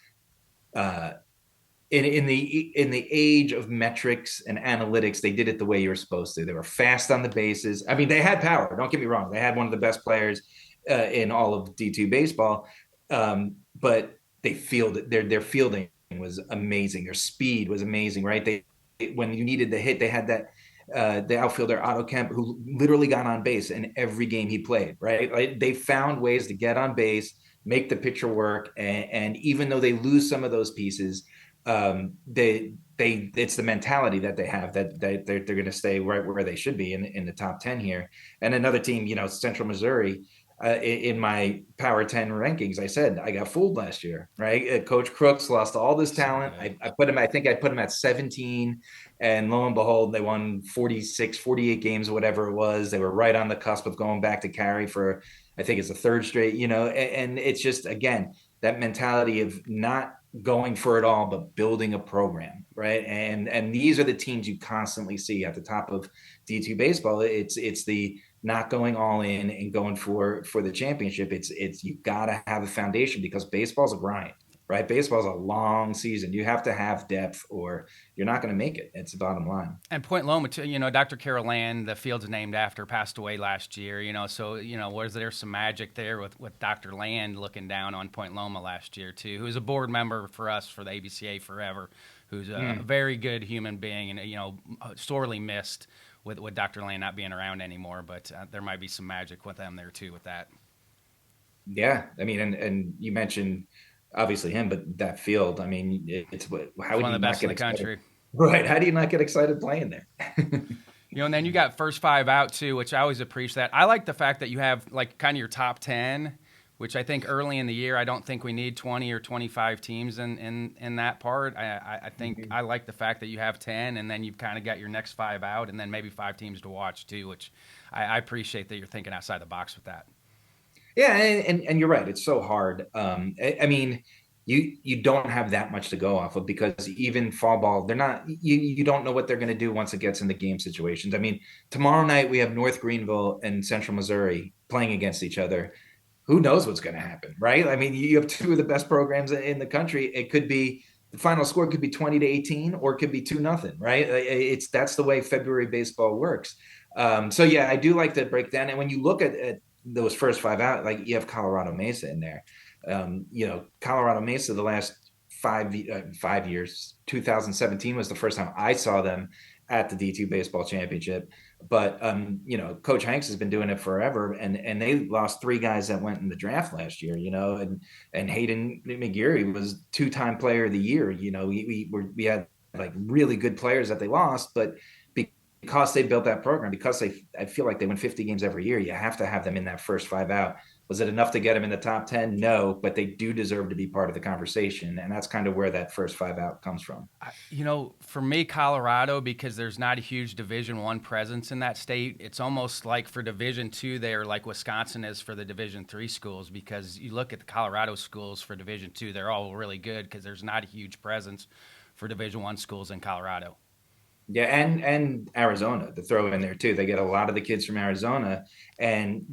in the age of metrics and analytics, they did it the way you were supposed to. They were fast on the bases. I mean, they had power. Don't get me wrong. They had one of the best players in all of D2 baseball. But their fielding was amazing. Their speed was amazing, right? When you needed the hit, they had that the outfielder Otto Kemp, who literally got on base in every game he played, right? Like, they found ways to get on base, make the pitcher work, and even though they lose some of those pieces, they it's the mentality that they have that they're going to stay right where they should be in the top 10 here. And another team, Central Missouri, in my Power 10 rankings, I said I got fooled last year, right? Coach Crooks lost all this talent. I put him, I think I put him at 17, and lo and behold, they won 46, 48 games, whatever it was. They were right on the cusp of going back to carry for, I think it's the third straight, and it's just, again, that mentality of not going for it all, but building a program, right? And these are the teams you constantly see at the top of D2 baseball. It's the not going all in and going for the championship. It's you got to have a foundation, because baseball's a grind, right? Baseball's a long season. You have to have depth, or you're not going to make it. It's the bottom line. And Point Loma, Dr. Carol Land, the field's named after, passed away last year. So was there some magic there with Dr. Land looking down on Point Loma last year too, who's a board member for us for the ABCA forever, who's a very good human being, and sorely missed with Dr. Land not being around anymore. But there might be some magic with them there too with that. Yeah, I mean, and you mentioned obviously him, but that field, I mean, it's how would you not get excited? Country. Right. How do you not get excited playing there? And then you got first five out too, which I always appreciate that. I like the fact that you have like kind of your top 10, which I think early in the year, I don't think we need 20 or 25 teams in that part. I think I like the fact that you have 10, and then you've kind of got your next five out, and then maybe 5 teams to watch too, which I appreciate that you're thinking outside the box with that. Yeah, and you're right. It's so hard. I mean, you don't have that much to go off of, because even fall ball, they're not. You don't know what they're going to do once it gets into game situations. I mean, tomorrow night we have North Greenville and Central Missouri playing against each other. Who knows what's going to happen, right? I mean, you have 2 of the best programs in the country. It could be, the final score could be 20-18, or it could be 2-0, right? That's the way February baseball works. So yeah, I do like to break down. And when you look at those first 5 out, like you have Colorado Mesa in there. Colorado Mesa, the last 5 years, 2017 was the first time I saw them at the D2 baseball championship. But, Coach Hanks has been doing it forever, and they lost 3 guys that went in the draft last year, and Hayden McGeary was 2-time player of the year. We had like really good players that they lost, but because they built that program, because I feel like they win 50 games every year, you have to have them in that first 5 out. Was it enough to get them in the top 10? No, but they do deserve to be part of the conversation. And that's kind of where that first 5 out comes from. For me, Colorado, because there's not a huge Division I presence in that state, it's almost like for Division II, they're like Wisconsin is for the Division III schools, because you look at the Colorado schools for Division II, they're all really good because there's not a huge presence for Division I schools in Colorado. Yeah, and Arizona to throw in there too. They get a lot of the kids from Arizona, and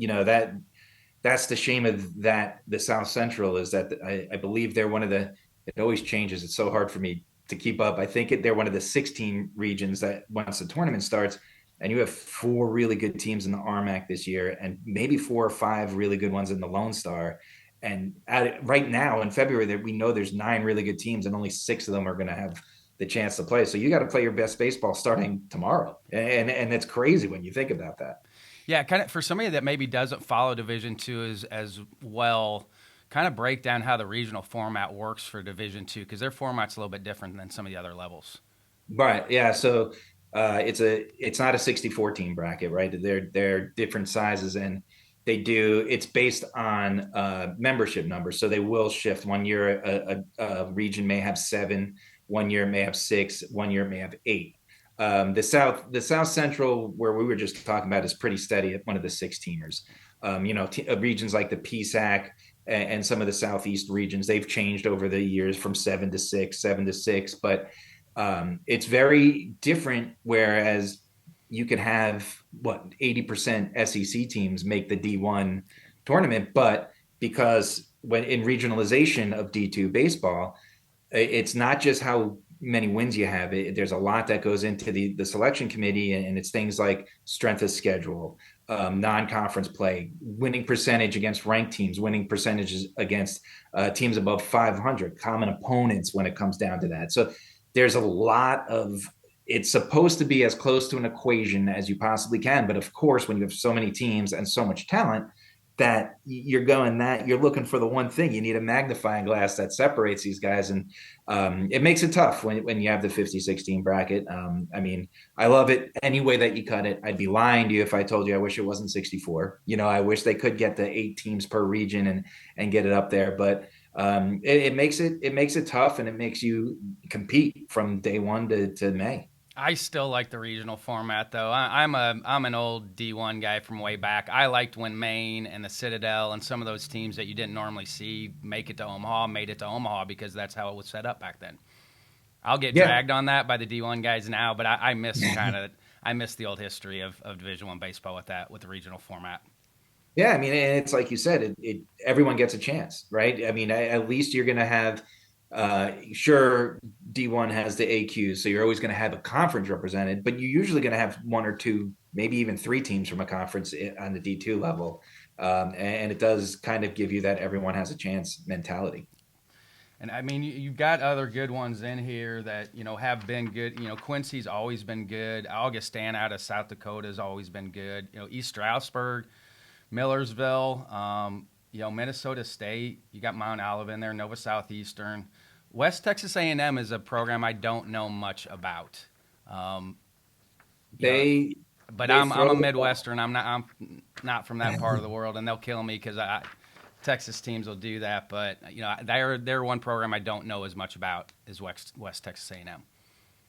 that's the shame of that. The South Central is that I believe they're one of the. It always changes. It's so hard for me to keep up. I think they're one of the 16 regions that once the tournament starts, and you have 4 really good teams in the RMAC this year, and maybe 4 or 5 really good ones in the Lone Star. And right now in February, we know there's 9 really good teams, and only 6 of them are going to have the chance to play. So you got to play your best baseball starting tomorrow. And it's crazy when you think about that. Yeah, kind of for somebody that maybe doesn't follow Division II as well, kind of break down how the regional format works for Division II, because their format's a little bit different than some of the other levels. Right. Yeah. So it's not a 64 team bracket, right? They're different sizes, and it's based on membership numbers. So they will shift. One year a region may have 7, 1 year it may have 6, 1 year it may have 8. The South Central, where we were just talking about, is pretty steady at one of the 6-teamers. Regions like the PSAC and some of the Southeast regions, they've changed over the years from 7 to 6, but it's very different. Whereas you could have 80% SEC teams make the D1 tournament, but because when in regionalization of D2 baseball, it's not just how many wins you have. There's a lot that goes into the selection committee, and it's things like strength of schedule, non-conference play, winning percentage against ranked teams, winning percentages against teams above 500, common opponents when it comes down to that. So there's a lot of, it's supposed to be as close to an equation as you possibly can. But of course, when you have so many teams and so much talent, that you're looking for the one thing. You need a magnifying glass that separates these guys. And it makes it tough when you have the 50-16 bracket. I mean, I love it any way that you cut it. I'd be lying to you if I told you I wish it wasn't 64. I wish they could get the 8 teams per region and get it up there. But it makes it tough, and it makes you compete from day one to May. I still like the regional format, though. I'm an old D1 guy from way back. I liked when Maine and the Citadel and some of those teams that you didn't normally see made it to Omaha because that's how it was set up back then. I'll get dragged on that by the D1 guys now, but I miss the old history of Division I baseball with the regional format. Yeah, I mean, and it's like you said, everyone gets a chance, right? I mean, at least you're going to have. Sure, D1 has the AQ, so you're always going to have a conference represented, but you're usually going to have 1 or 2, maybe even 3 teams from a conference on the D2 level. And it does kind of give you that everyone has a chance mentality. And I mean, you've got other good ones in here that, have been good. Quincy's always been good. Augustana out of South Dakota has always been good. East Stroudsburg, Millersville, Minnesota State, you got Mount Olive in there, Nova Southeastern. West Texas A&M is a program I don't know much about. I'm a Midwestern. I'm not from that part of the world, and they'll kill me because Texas teams will do that. But they're one program I don't know as much about as West Texas A&M.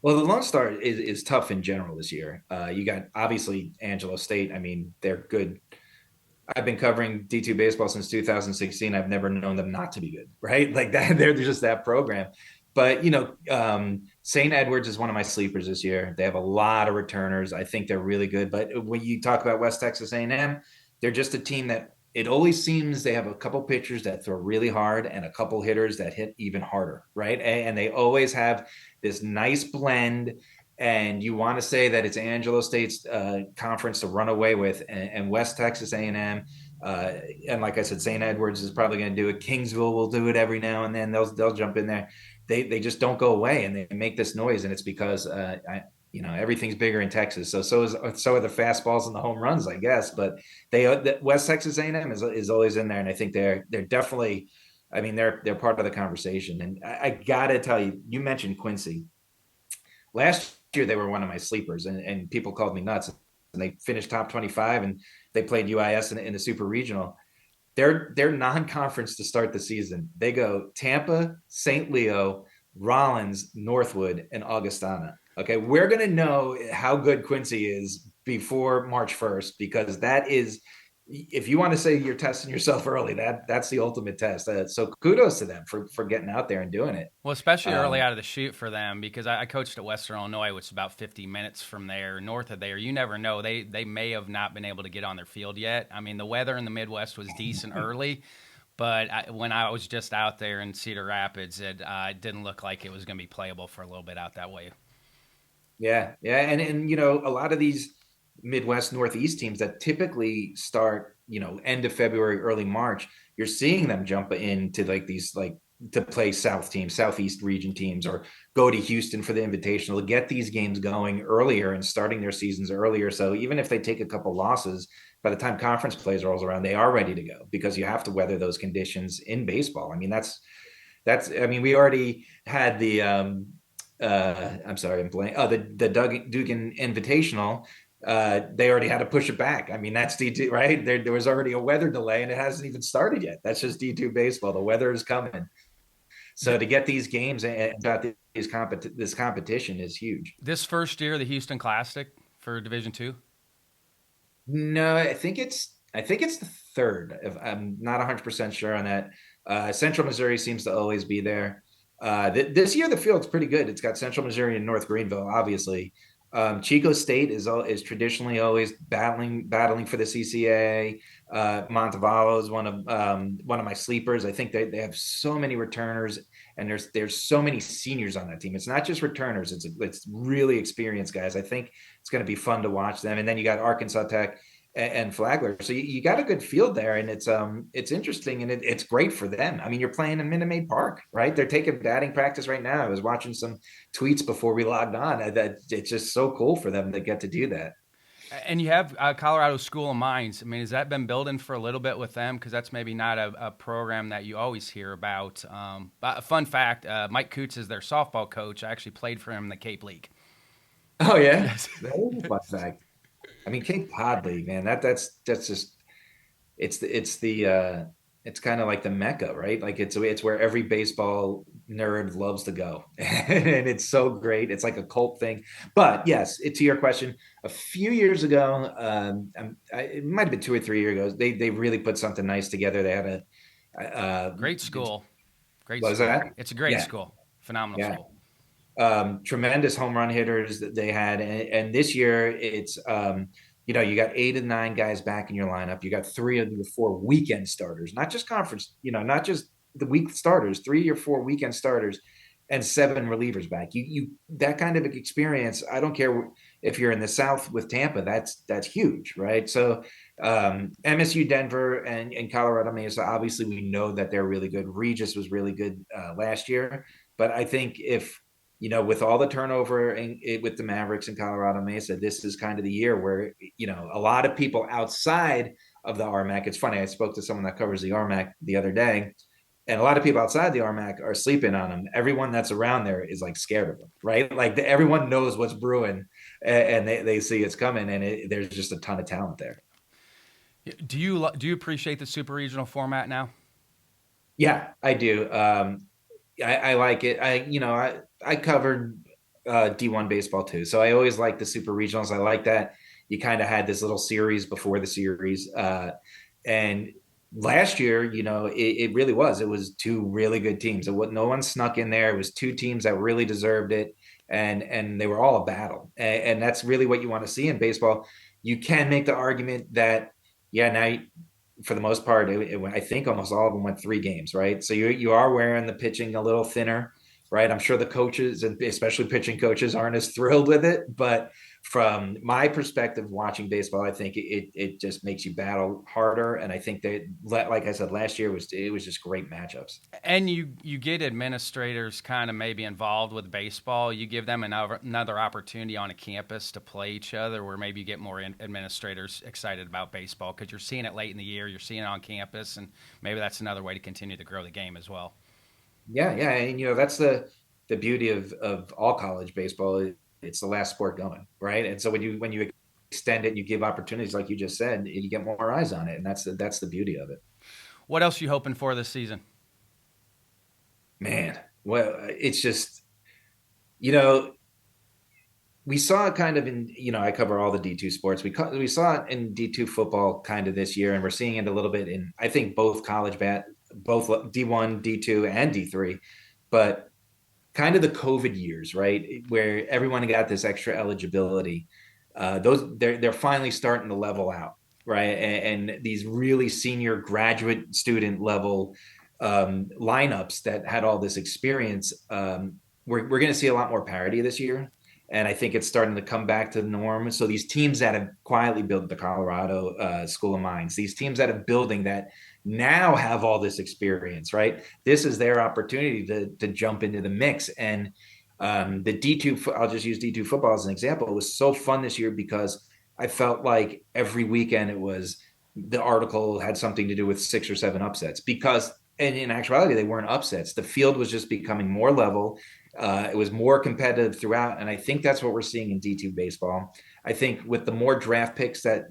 Well, the Lone Star is tough in general this year. You got obviously Angelo State. I mean, they're good. I've been covering D2 baseball since 2016. I've never known them not to be good, right? Like that, they're just that program. But, St. Edwards is one of my sleepers this year. They have a lot of returners. I think they're really good. But when you talk about West Texas A&M, they're just a team that it always seems they have a couple pitchers that throw really hard and a couple hitters that hit even harder, right? And they always have this nice blend. And you want to say that it's Angelo State's conference to run away with, and West Texas A&M, and like I said, St. Edwards is probably going to do it. Kingsville will do it every now and then. They'll jump in there. They just don't go away, and they make this noise, and it's because everything's bigger in Texas. So are the fastballs and the home runs, I guess. But West Texas A&M is always in there, and I think they're definitely. I mean, they're part of the conversation. And I gotta tell you, you mentioned Quincy. Last year they were one of my sleepers, and people called me nuts, and they finished top 25, and they played UIS in the super regional. They're non-conference to start the season. They go Tampa, St. Leo, Rollins, Northwood, and Augustana. Okay, we're going to know how good Quincy is before March 1st, because that is, if you want to say you're testing yourself early, that's the ultimate test. So kudos to them for getting out there and doing it. Well, especially early out of the chute for them, because I coached at Western Illinois, which is about 50 minutes from there, north of there. You never know. They may have not been able to get on their field yet. I mean, the weather in the Midwest was decent early, but when I was just out there in Cedar Rapids, it didn't look like it was going to be playable for a little bit out that way. Yeah, and a lot of these Midwest Northeast teams that typically start, end of February, early March, you're seeing them jump into these to play Southeast region teams, or go to Houston for the Invitational, to get these games going earlier and starting their seasons earlier. So even if they take a couple losses, by the time conference plays rolls around, they are ready to go, because you have to weather those conditions in baseball. I mean, we already had the the Dugan Invitational. They already had to push it back. I mean, that's D2, right? There was already a weather delay, and it hasn't even started yet. That's just D2 baseball. The weather is coming. So to get these games and this competition is huge. This first year, the Houston Classic for Division II? No, I think it's the third. I'm not 100% sure on that. Central Missouri seems to always be there. This year, the field's pretty good. It's got Central Missouri and North Greenville, obviously. Chico State is traditionally always battling for the CCA. Montevallo is one of my sleepers. I think they have so many returners, and there's so many seniors on that team. It's not just returners; it's really experienced guys. I think it's going to be fun to watch them. And then you got Arkansas Tech and Flagler. So you got a good field there, and it's interesting, and it's great for them. I mean, you're playing in Minute Maid Park, right? They're taking batting practice right now. I was watching some tweets before we logged on. That it's just so cool for them to get to do that. And you have Colorado School of Mines. I mean, has that been building for a little bit with them? Because that's maybe not a program that you always hear about. But a fun fact, Mike Coots is their softball coach. I actually played for him in the Cape League. Oh yeah, yes. That is a fun fact. I mean, Cape Cod League, man. That's just it's kind of like the Mecca, right? Like it's where every baseball nerd loves to go, and it's so great. It's like a cult thing. But yes, to your question, a few years ago, it might have been 2 or 3 years ago. They really put something nice together. They had a great school. Great. Was school. that? It's a great school. Phenomenal school. Tremendous home run hitters that they had, and this year it's you got 8 and 9 guys back in your lineup. You got 3 of your 4 weekend starters, not just conference, not just the week starters, 3 or 4 weekend starters, and 7 relievers back. You that kind of experience. I don't care if you're in the South with Tampa. That's huge, right? So MSU, Denver, and Colorado Mesa. Obviously, we know that they're really good. Regis was really good last year, but I think if with all the turnover with the Mavericks in Colorado Mesa, this is kind of the year where, a lot of people outside of the RMAC, it's funny, I spoke to someone that covers the RMAC the other day, and a lot of people outside the RMAC are sleeping on them. Everyone that's around there is like scared of them, right? Like everyone knows what's brewing, and they see it's coming, and there's just a ton of talent there. Do you appreciate the super regional format now? Yeah, I do. I like it. I covered D1 baseball too, so I always like the super regionals. I like that you kind of had this little series before the series, and last year, it really was. It was 2 really good teams. No one snuck in there. It was 2 teams that really deserved it, and they were all a battle. And that's really what you want to see in baseball. You can make the argument that now, for the most part, I think almost all of them went 3 games, right? So you are wearing the pitching a little thinner, right? I'm sure the coaches, and especially pitching coaches, aren't as thrilled with it. But from my perspective, watching baseball, I think it just makes you battle harder. And I think that, like I said, last year it was just great matchups. And you get administrators kind of maybe involved with baseball. You give them another opportunity on a campus to play each other, where maybe you get more administrators excited about baseball because you're seeing it late in the year, you're seeing it on campus, and maybe that's another way to continue to grow the game as well. Yeah, and that's the beauty of all college baseball. It's the last sport going, right? And so when you extend it and you give opportunities, like you just said, you get more eyes on it, and that's the beauty of it. What else are you hoping for this season? Man, well, it's just we saw it kind of in I cover all the D2 sports. We saw it in D2 football kind of this year, and we're seeing it a little bit in, I think, both both D1, D2, and D3, but kind of the COVID years, right, where everyone got this extra eligibility. They're finally starting to level out, right, and these really senior graduate student level lineups that had all this experience. We're going to see a lot more parity this year. And I think it's starting to come back to the norm. So these teams that have quietly built the Colorado School of Mines, these teams that are building that now have all this experience, right? This is their opportunity to jump into the mix. And the D2, I'll just use D2 football as an example. It was so fun this year because I felt like every weekend the article had something to do with 6 or 7 upsets, because, and in actuality, they weren't upsets. The field was just becoming more level. It was more competitive throughout, and I think that's what we're seeing in D2 baseball. I think with the more draft picks that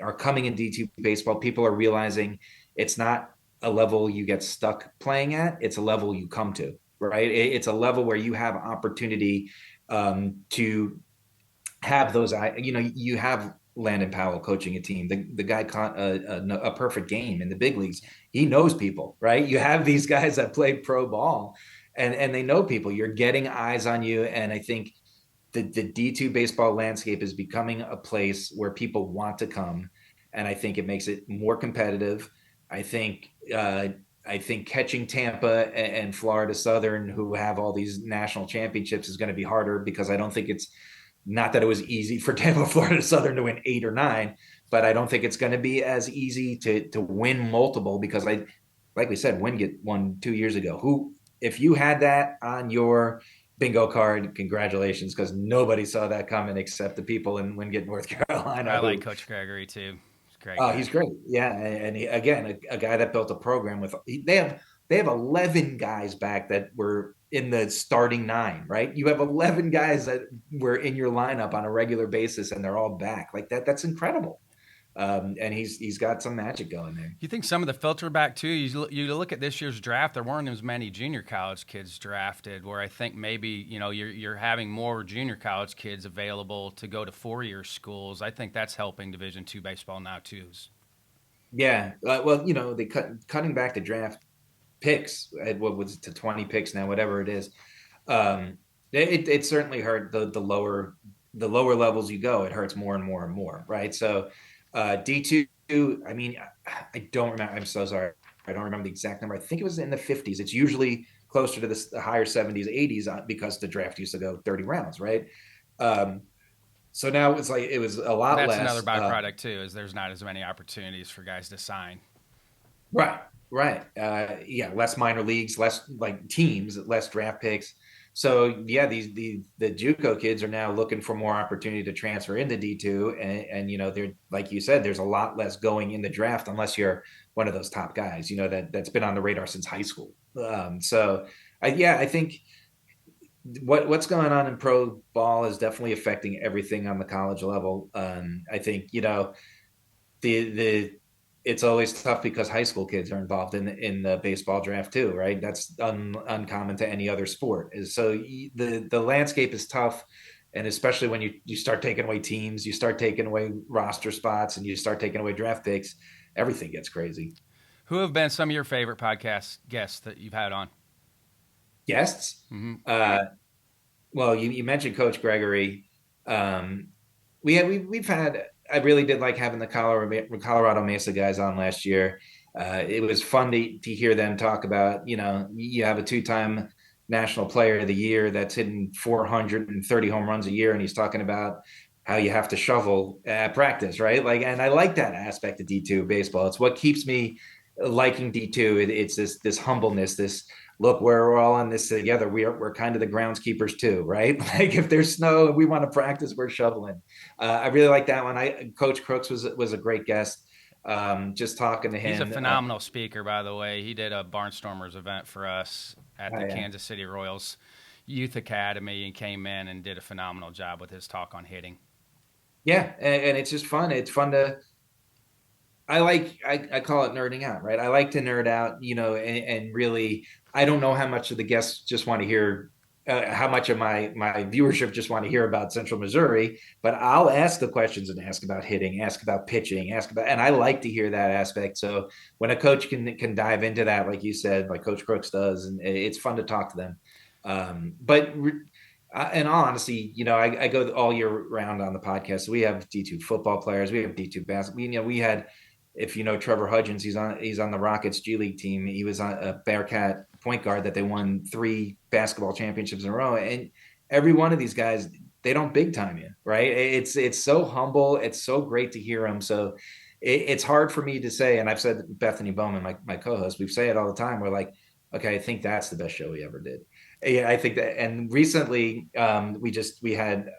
are coming in D2 baseball, people are realizing it's not a level you get stuck playing at; it's a level you come to, right? It's a level where you have opportunity to have those. You have Landon Powell coaching a team. The guy caught a perfect game in the big leagues. He knows people, right? You have these guys that played pro ball. And they know people. You're getting eyes on you. And I think the D2 baseball landscape is becoming a place where people want to come, and I think it makes it more competitive. I think I think catching Tampa and Florida Southern, who have all these national championships, is going to be harder, because I don't think it's, not that it was easy for Tampa, Florida Southern to win 8 or 9, but I don't think it's going to be as easy to win multiple, because like we said, Win get won 2 years ago. Who, if you had that on your bingo card, congratulations, because nobody saw that coming except the people in Wingate, North Carolina. I like Coach Gregory too. He's a great Oh, guy. he's great. Yeah, and he, again, a guy that built a program with. They have 11 guys back that were in the starting 9. Right, you have 11 guys that were in your lineup on a regular basis, and they're all back. Like that. That's incredible. And he's got some magic going there. You think some of the filter back too? You look at this year's draft. There weren't as many junior college kids drafted. Where I think maybe you're having more junior college kids available to go to 4-year schools. I think that's helping Division II baseball now too. Yeah. Well, they cutting back the draft picks at, what was it, to 20 picks now, whatever it is. It certainly hurt the lower levels you go. It hurts more and more and more. Right. So D2, I mean, I don't remember. I'm so sorry. I don't remember the exact number. I think it was in the 50s. It's usually closer to the higher 70s, 80s, because the draft used to go 30 rounds. Right. So now it's like, it was a lot That's less. another byproduct too, is there's not as many opportunities for guys to sign. Right. Right. Yeah. Less minor leagues, less like teams, less draft picks. So yeah, the JUCO kids are now looking for more opportunity to transfer into D2, and they're, like you said, there's a lot less going in the draft unless you're one of those top guys, that's been on the radar since high school. So I think what's going on in pro ball is definitely affecting everything on the college level. I think the it's always tough because high school kids are involved in the baseball draft too, right? That's uncommon to any other sport. So the landscape is tough, and especially when you start taking away teams, you start taking away roster spots, and you start taking away draft picks, everything gets crazy. Who have been some of your favorite podcast guests that you've had on? Guests? Mm-hmm. Well, you mentioned Coach Gregory. We've had. I really did like having the Colorado Mesa guys on last year. It was fun to hear them talk about, you have a 2-time national player of the year that's hitting 430 home runs a year, and he's talking about how you have to shovel at practice, right? Like, and I like that aspect of D2 baseball. It's what keeps me liking D2. It's this humbleness, this look, we're all on this together. We're kind of the groundskeepers too, right? Like, if there's snow and we want to practice, we're shoveling. I really like that one. Coach Crooks was a great guest. Just talking to him. He's a phenomenal speaker, by the way. He did a Barnstormers event for us at the Kansas City Royals Youth Academy, and came in and did a phenomenal job with his talk on hitting. Yeah, and it's just fun. It's fun to. I call it nerding out, right? I like to nerd out, and really, I don't know how much of the guests just want to hear, how much of my viewership just want to hear about Central Missouri, but I'll ask the questions and ask about hitting, ask about pitching, and I like to hear that aspect. So when a coach can dive into that, like you said, like Coach Crooks does, and it's fun to talk to them. But in all honesty, I go all year round on the podcast. So we have D2 football players, we have D2 basketball. We had, if Trevor Hudgens, he's on the Rockets G League team. He was on a Bearcat point guard that they won 3 basketball championships in a row. And every one of these guys, they don't big time you, right? It's so humble. It's so great to hear them. So it's hard for me to say, and I've said, Bethany Bowman, my co-host, we say it all the time. We're like, okay, I think that's the best show we ever did. Yeah, I think that. And recently, we had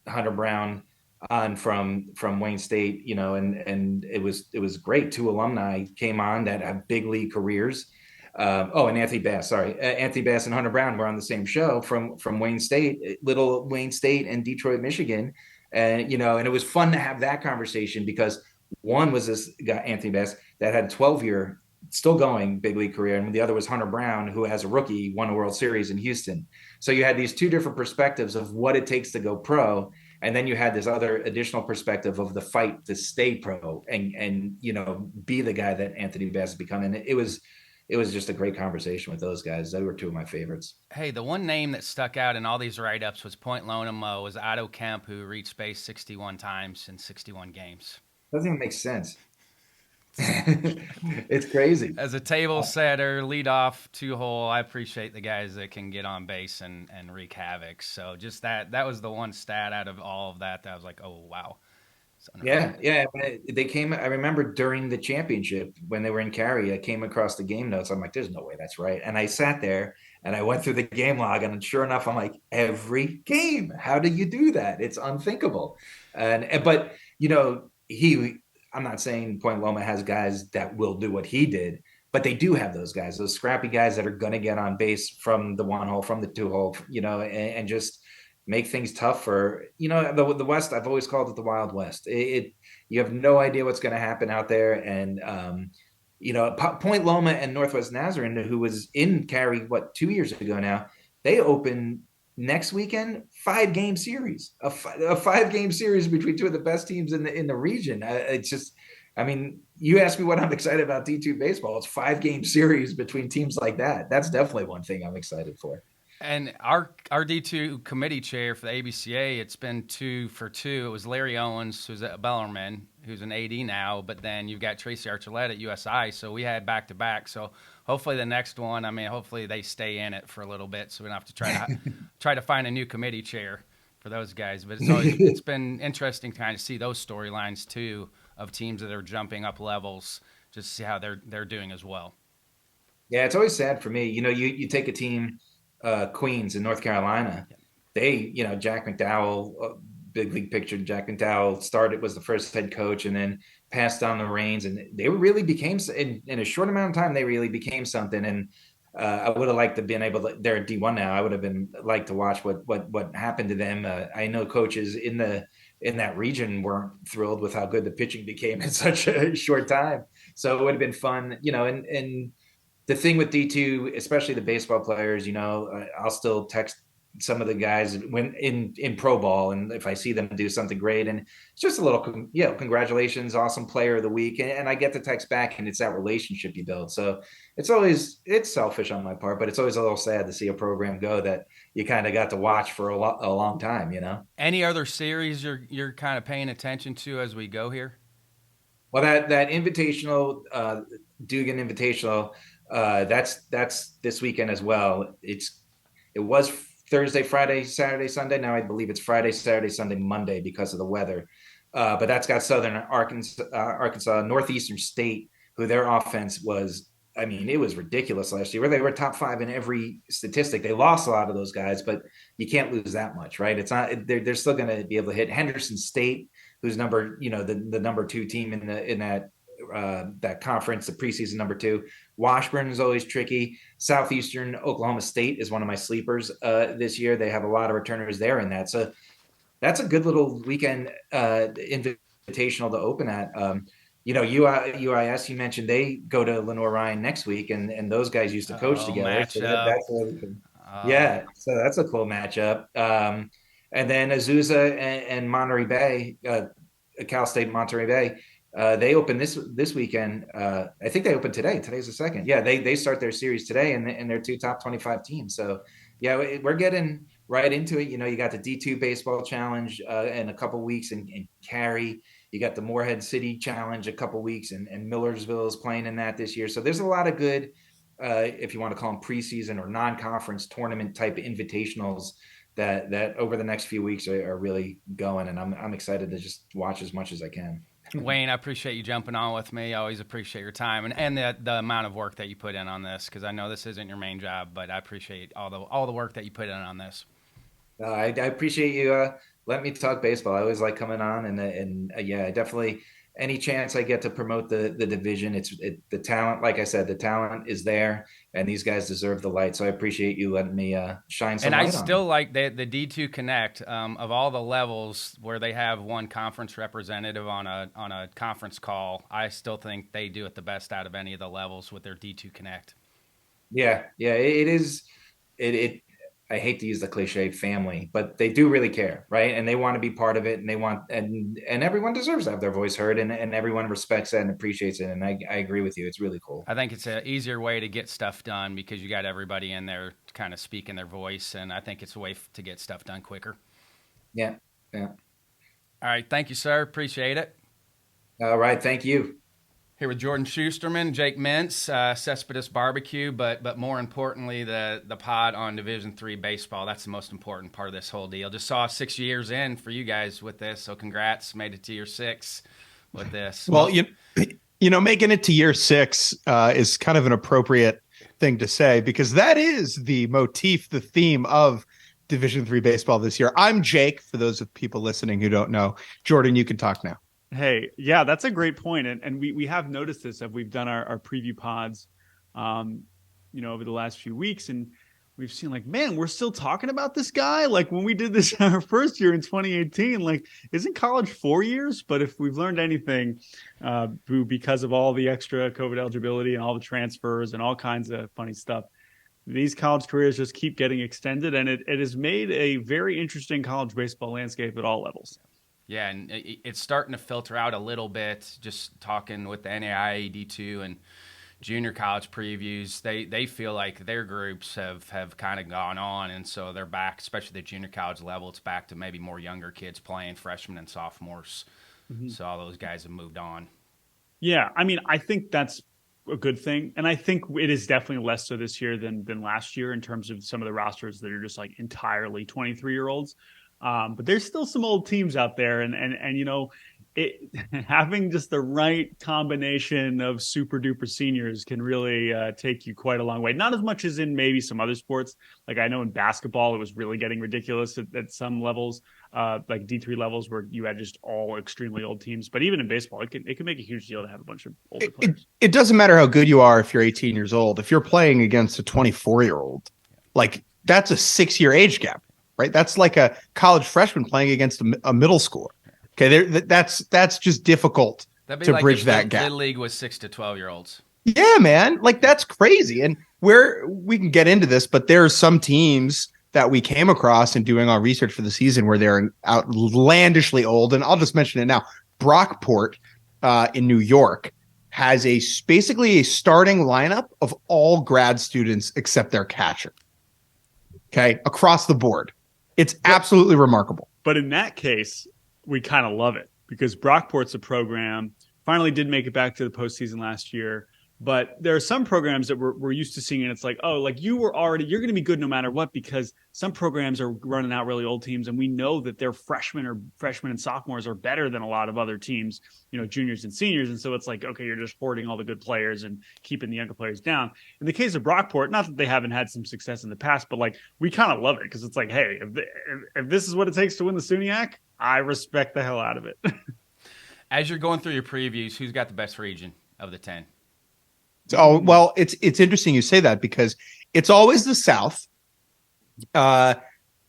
Hunter Brown on from Wayne State, and it was great. 2 alumni came on that have big league careers. And Anthony Bass, Anthony Bass and Hunter Brown were on the same show from Wayne State, little Wayne State and Detroit, Michigan. And, and it was fun to have that conversation, because one was this guy, Anthony Bass, that had 12-year still going big league career, and the other was Hunter Brown, who as a rookie won a World Series in Houston. So you had these 2 different perspectives of what it takes to go pro, and then you had this other additional perspective of the fight to stay pro and be the guy that Anthony Bass has become. And it was it was just a great conversation with those guys. They were two of my favorites. Hey, the one name that stuck out in all these write-ups was Point Loma was Otto Kemp, who reached base 61 times in 61 games. Doesn't even make sense. It's crazy. As a table setter, leadoff, two hole, I appreciate the guys that can get on base and wreak havoc. So just that was the one stat out of all of that I was like, oh wow. Yeah. They came. I remember during the championship when they were in Cary, I came across the game notes. I'm like, "There's no way that's right." And I sat there and I went through the game log, and sure enough, I'm like, "Every game. How do you do that? It's unthinkable." But he. I'm not saying Point Loma has guys that will do what he did, but they do have those guys, those scrappy guys that are going to get on base from the one hole, from the two hole, and just make things tough for the West. I've always called it the Wild West. You have no idea what's going to happen out there, and Point Loma and Northwest Nazarene, who was in Cary 2 years ago now, they open next weekend 5-game series, a 5-game series between two of the best teams in the region. It's just, I mean, you ask me what I'm excited about D2 baseball. It's 5-game series between teams like that. That's definitely one thing I'm excited for. And our D2 committee chair for the ABCA, it's been 2 for 2. It was Larry Owens, who's at Bellarmine, who's an AD now, but then you've got Tracy Archuleta at USI, so we had back-to-back. So hopefully the next one, hopefully they stay in it for a little bit, so we don't have to try to find a new committee chair for those guys. But it's been interesting to kind of see those storylines, too, of teams that are jumping up levels, just to see how they're doing as well. Yeah, it's always sad for me. You take a team – Queens in North Carolina, they, Jack McDowell, big league pitcher, Jack McDowell was the first head coach and then passed down the reins, and they really became, in a short amount of time, they really became something. And I would have liked to been able to, they're at D1 now. I would have been like to watch what happened to them. I know coaches in that region weren't thrilled with how good the pitching became in such a short time. So it would have been fun, and the thing with D2, especially the baseball players, I'll still text some of the guys when in pro ball, and if I see them do something great, and it's just a little, congratulations, awesome player of the week, and I get the text back, and it's that relationship you build. So it's selfish on my part, but it's always a little sad to see a program go that you kind of got to watch for a long time. Any other series you're kind of paying attention to as we go here? Well, that invitational, Dugan Invitational. That's this weekend as well. It was Thursday, Friday, Saturday, Sunday. Now I believe it's Friday, Saturday, Sunday, Monday because of the weather. But that's got Southern Arkansas, Northeastern State, who their offense was, it was ridiculous last year. They were top 5 in every statistic. They lost a lot of those guys, but you can't lose that much, right? It's not. They're still going to be able to hit Henderson State, who's the number 2 team in that conference, the preseason number 2. Washburn is always tricky. Southeastern Oklahoma State is one of my sleepers this year. They have a lot of returners there in that. So that's a good little weekend invitational to open at. UIS, you mentioned, they go to Lenore Ryan next week, and those guys used to coach together. So that's really cool. Yeah, so that's a cool matchup. And then Azusa and Monterey Bay, Cal State Monterey Bay, they open this weekend. I think they open today. Today's the 2nd. Yeah, they start their series today, and they're 2 top 25 teams. So yeah, we're getting right into it. You got the D2 baseball challenge in a couple weeks in Cary. You got the Morehead City challenge a couple weeks, and Millersville is playing in that this year. So there's a lot of good, if you want to call them preseason or non-conference tournament type invitationals that over the next few weeks are really going, and I'm excited to just watch as much as I can. Wayne, I appreciate you jumping on with me. I always appreciate your time and the amount of work that you put in on this, because I know this isn't your main job, but I appreciate all the work that you put in on this. I appreciate you letting me talk baseball. I always like coming on, and yeah, definitely any chance I get to promote the division, the talent. Like I said, the talent is there, and these guys deserve the light. So I appreciate you letting me shine some light on. And I still like the D2 Connect of all the levels where they have one conference representative on a conference call. I still think they do it the best out of any of the levels with their D2 Connect. Yeah, it is. I hate to use the cliche family, but they do really care, right? And they want to be part of it, and they want, and everyone deserves to have their voice heard, and everyone respects that and appreciates it. And I agree with you. It's really cool. I think it's an easier way to get stuff done because you got everybody in there kind of speaking their voice, and I think it's a way to get stuff done quicker. Yeah. Yeah. All right. Thank you, sir. Appreciate it. All right. Thank you. Here with Jordan Shusterman, Jake Mintz, Cespedes Barbecue, but more importantly, the pod on Division III baseball. That's the most important part of this whole deal. Just saw 6 years in for you guys with this, so congrats. Made it to year 6 with this. Well, making it to year 6 is kind of an appropriate thing to say because that is the motif, the theme of Division III baseball this year. I'm Jake, for those of people listening who don't know. Jordan, you can talk now. Hey, yeah, that's a great point. And we have noticed this as we've done our preview pods, over the last few weeks. And we've seen like, man, we're still talking about this guy. Like when we did this our first year in 2018, like isn't college 4 years? But if we've learned anything because of all the extra COVID eligibility and all the transfers and all kinds of funny stuff, these college careers just keep getting extended. And it has made a very interesting college baseball landscape at all levels. Yeah, and it's starting to filter out a little bit. Just talking with the NAIA-II and junior college previews, they feel like their groups have kind of gone on, and so they're back, especially the junior college level. It's back to maybe more younger kids playing, freshmen and sophomores. Mm-hmm. So all those guys have moved on. Yeah, I mean, I think that's a good thing, and I think it is definitely less so this year than last year in terms of some of the rosters that are just like entirely 23-year-olds. But there's still some old teams out there, and having just the right combination of super duper seniors can really take you quite a long way. Not as much as in maybe some other sports. Like I know in basketball, it was really getting ridiculous at some levels, like D3 levels where you had just all extremely old teams. But even in baseball, it can make a huge deal to have a bunch of older players. It doesn't matter how good you are if you're 18 years old. If you're playing against a 24-year-old, like that's a 6-year age gap. Right, that's like a college freshman playing against a middle schooler. Okay, that's just difficult to like bridge that gap. Little league was 6 to 12-year-olds. Yeah, man, like that's crazy. And we can get into this, but there are some teams that we came across in doing our research for the season where they're outlandishly old. And I'll just mention it now. Brockport in New York has basically a starting lineup of all grad students except their catcher. Okay, across the board. It's absolutely remarkable. But in that case, we kind of love it because Brockport's a program, finally did make it back to the postseason last year. But there are some programs that we're used to seeing, and it's like, oh, like you're going to be good no matter what, because some programs are running out really old teams, and we know that their freshmen and sophomores are better than a lot of other teams, juniors and seniors. And so it's like, okay, you're just hoarding all the good players and keeping the younger players down. In the case of Brockport, not that they haven't had some success in the past, but like we kind of love it because it's like, hey, if this is what it takes to win the SUNYAC, I respect the hell out of it. As you're going through your previews, who's got the best region of the 10? Oh, well, it's interesting you say that because it's always the South,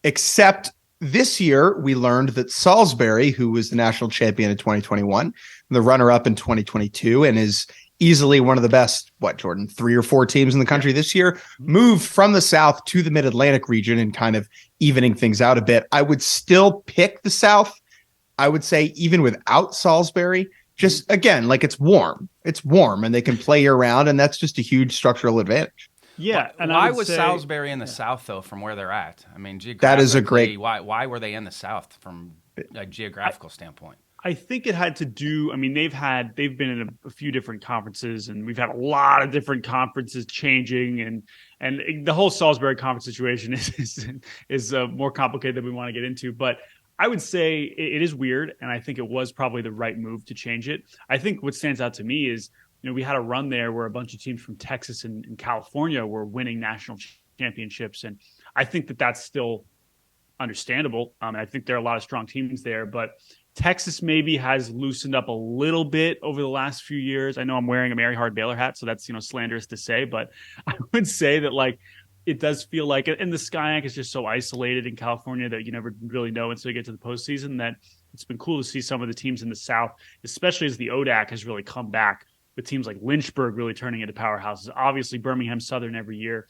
except this year we learned that Salisbury, who was the national champion in 2021, the runner-up in 2022, and is easily one of the best, Jordan, 3 or 4 teams in the country this year, moved from the South to the Mid-Atlantic region and kind of evening things out a bit. I would still pick the South. I would say even without Salisbury, just again, like it's warm and they can play year round, and that's just a huge structural advantage. Yeah. And why was Salisbury in the South though, from where they're at? I mean, that is a great. Why were they in the South from a geographical standpoint? I think it had to do. I mean, they've been in a few different conferences, and we've had a lot of different conferences changing, and the whole Salisbury conference situation is more complicated than we want to get into, but. I would say it is weird, and I think it was probably the right move to change it. I think what stands out to me is, we had a run there where a bunch of teams from Texas and California were winning national championships, and I think that that's still understandable. I think there are a lot of strong teams there, but Texas maybe has loosened up a little bit over the last few years. I know I'm wearing a Mary Hard Baylor hat, so that's slanderous to say, but I would say that it does feel like, and the SCIAC is just so isolated in California that you never really know until you get to the postseason, that it's been cool to see some of the teams in the South, especially as the ODAC has really come back with teams like Lynchburg really turning into powerhouses. Obviously, Birmingham Southern every year.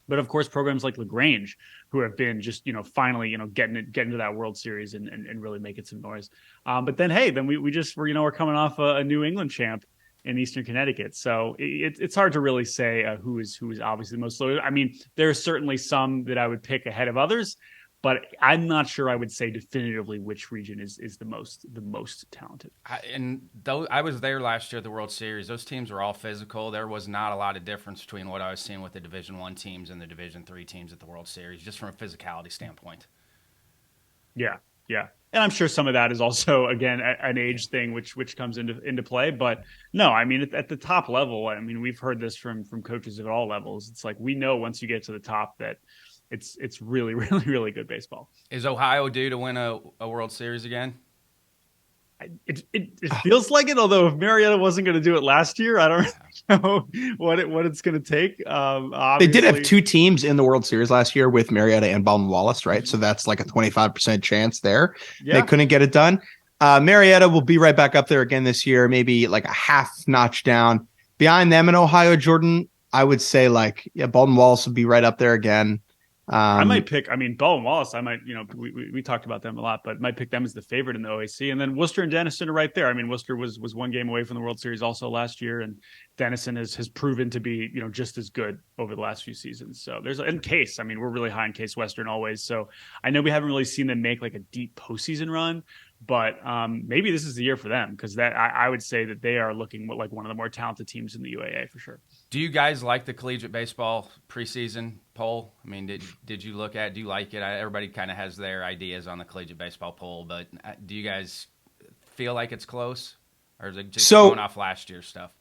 But of course, programs like LaGrange, who have been just, finally, getting to that World Series and really making some noise. But then, hey, we're coming off a New England champ in Eastern Connecticut. So it's hard to really say who is obviously the most loaded. I mean, there are certainly some that I would pick ahead of others, but I'm not sure I would say definitively which region is the most talented. I was there last year at the World Series. Those teams were all physical. There was not a lot of difference between what I was seeing with the Division I teams and the Division III teams at the World Series, just from a physicality standpoint. Yeah. And I'm sure some of that is also, again, an age thing, which comes into play. But no, I mean, at the top level, I mean, we've heard this from coaches at all levels. It's like, we know once you get to the top that it's really, really, really good baseball. Is Ohio due to win a World Series again? It feels like it, although if Marietta wasn't going to do it last year, I don't know what it's going to take. They did have two teams in the World Series last year with Marietta and Baldwin Wallace, right? So that's like a 25% chance there. Yeah. They couldn't get it done. Marietta will be right back up there again this year, maybe like a half notch down. Behind them in Ohio, Jordan, I would say Baldwin Wallace will be right up there again. I might pick, Baldwin Wallace, we talked about them a lot, but might pick them as the favorite in the OAC. And then Worcester and Denison are right there. I mean, Worcester was one game away from the World Series also last year, and Denison has proven to be, just as good over the last few seasons. So and Case, we're really high in Case Western always. So I know we haven't really seen them make like a deep postseason run, but maybe this is the year for them, because I would say that they are looking like one of the more talented teams in the UAA for sure. Do you guys like the collegiate baseball preseason poll? I mean, did you look at? Do you like it? Everybody kind of has their ideas on the collegiate baseball poll, but do you guys feel like it's close, or is it just going off last year's stuff?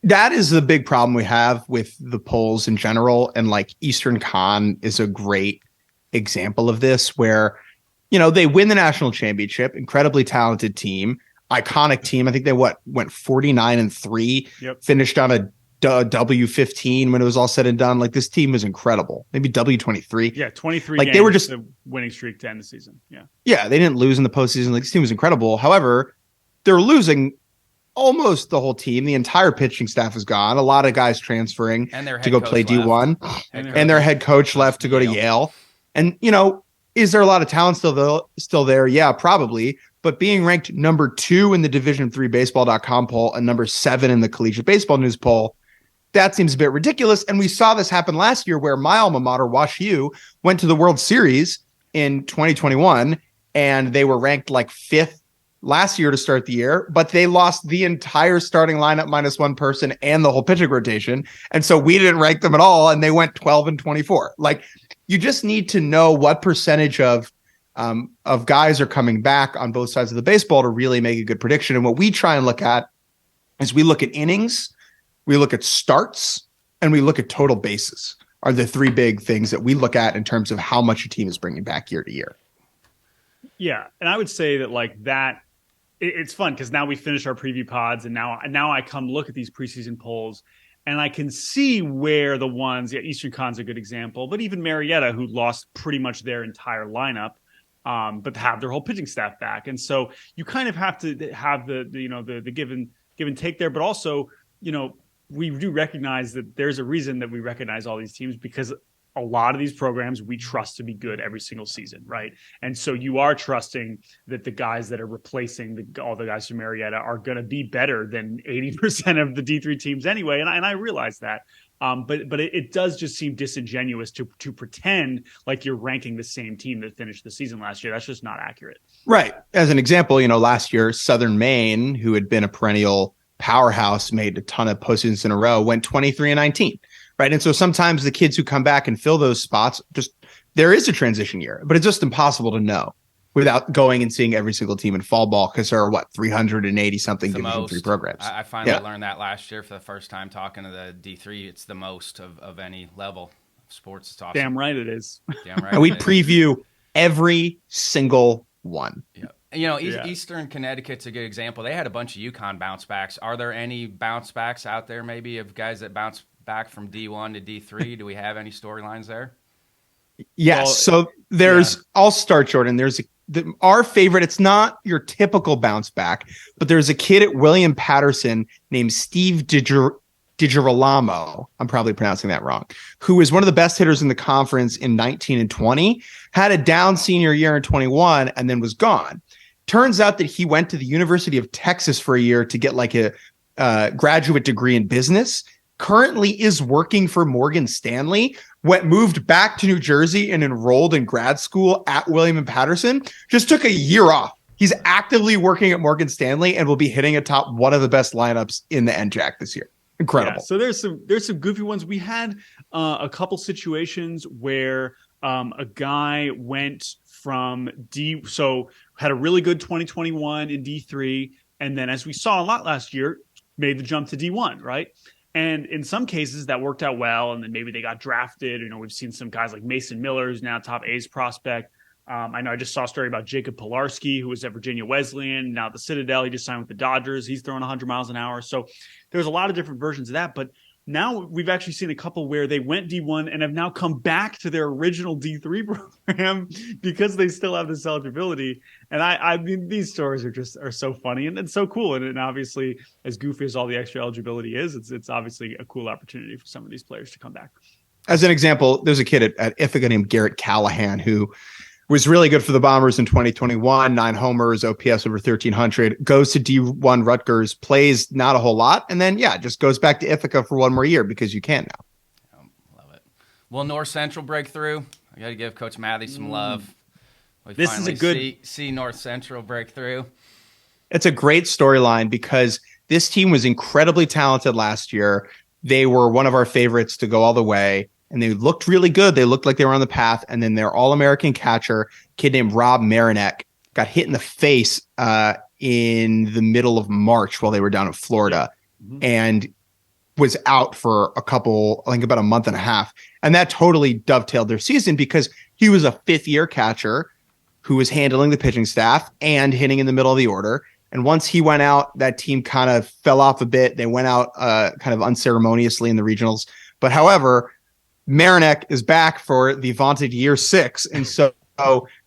That is the big problem we have with the polls in general, and Eastern Con is a great example of this, where they win the national championship, incredibly talented team, iconic team. I think they went 49-3, yep. Finished on a W15 when it was all said and done. This team was incredible. Maybe W23. Yeah, 23 games, they were just the winning streak to end the season. Yeah, they didn't lose in the postseason. This team was incredible. However, they're losing almost the whole team. The entire pitching staff is gone. A lot of guys transferring to go play D1, and their head coach left to go to Yale. And is there a lot of talent still there? Yeah, probably. But being ranked number 2 in the Division III Baseball.com poll and number 7 in the Collegiate Baseball News poll, that seems a bit ridiculous. And we saw this happen last year, where my alma mater, Wash U, went to the World Series in 2021, and they were ranked 5th last year to start the year, but they lost the entire starting lineup minus one person and the whole pitching rotation. And so we didn't rank them at all, and they went 12-24. You just need to know what percentage of guys are coming back on both sides of the baseball to really make a good prediction. And what we try and look at is we look at innings, we look at starts, and we look at total bases are the three big things that we look at in terms of how much a team is bringing back year to year. Yeah. And I would say that it's fun because now we finish our preview pods, and now I come look at these preseason polls, and I can see where the ones, Eastern Con's a good example, but even Marietta, who lost pretty much their entire lineup, but have their whole pitching staff back. And so you kind of have to have the give and take there, but also, we do recognize that there's a reason that we recognize all these teams, because a lot of these programs we trust to be good every single season, right? And so you are trusting that the guys that are replacing all the guys from Marietta are going to be better than 80% of the D3 teams anyway. And I realize that. But it does just seem disingenuous to pretend like you're ranking the same team that finished the season last year. That's just not accurate. Right. As an example, last year, Southern Maine, who had been a perennial powerhouse, made a ton of postseasons in a row, went 23-19. Right. And so sometimes the kids who come back and fill those spots, there is a transition year, but it's just impossible to know without going and seeing every single team in fall ball, because there are 380 something Division III programs. I finally learned that last year for the first time talking to the D3. It's the most of any level of sports. It's awesome. Damn right it is. Damn right. And we preview every single one. Yeah. Eastern Connecticut's a good example. They had a bunch of UConn bounce backs. Are there any bounce backs out there maybe of guys that bounce back from D1 to D3? Do we have any storylines there? Yes. So I'll start, Jordan. There's our favorite. It's not your typical bounce back, but there's a kid at William Patterson named Steve DiGirolamo, I'm probably pronouncing that wrong, who was one of the best hitters in the conference in 19 and 20, had a down senior year in 21, and then was gone. Turns out that he went to the University of Texas for a year to get like a graduate degree in business, currently is working for Morgan Stanley, moved back to New Jersey and enrolled in grad school at William and Patterson, just took a year off. He's actively working at Morgan Stanley and will be hitting atop one of the best lineups in the NJAC this year. Incredible. Yeah, so there's some goofy ones. We had a couple situations where a guy went from so had a really good 2021 in D3, and then, as we saw a lot last year, made the jump to D1, right? And in some cases that worked out well, and then maybe they got drafted. We've seen some guys like Mason Miller, who's now top A's prospect. I know I just saw a story about Jacob Pilarski, who was at Virginia Wesleyan, now at the Citadel. He just signed with the Dodgers. He's throwing 100 miles an hour. So there's a lot of different versions of that. But now we've actually seen a couple where they went D1 and have now come back to their original D3 program because they still have this eligibility. And I mean, these stories are so funny and so cool. And obviously, as goofy as all the extra eligibility is, it's obviously a cool opportunity for some of these players to come back. As an example, there's a kid at Ithaca named Garrett Callahan who was really good for the Bombers in 2021, 9 homers, OPS over 1,300, goes to D1 Rutgers, plays not a whole lot, and then, just goes back to Ithaca for one more year because you can now. Love it. Will North Central break through? I got to give Coach Mathy some love. This is a good... See North Central break through. It's a great storyline because this team was incredibly talented last year. They were one of our favorites to go all the way. And they looked really good. They looked like they were on the path. And then their All-American catcher, kid named Rob Marinek, got hit in the face in the middle of March while they were down in Florida, and was out for about a month and a half. And that totally dovetailed their season because he was a 5th-year catcher who was handling the pitching staff and hitting in the middle of the order. And once he went out, that team kind of fell off a bit. They went out kind of unceremoniously in the regionals. But however, Marinek is back for the vaunted year 6. And so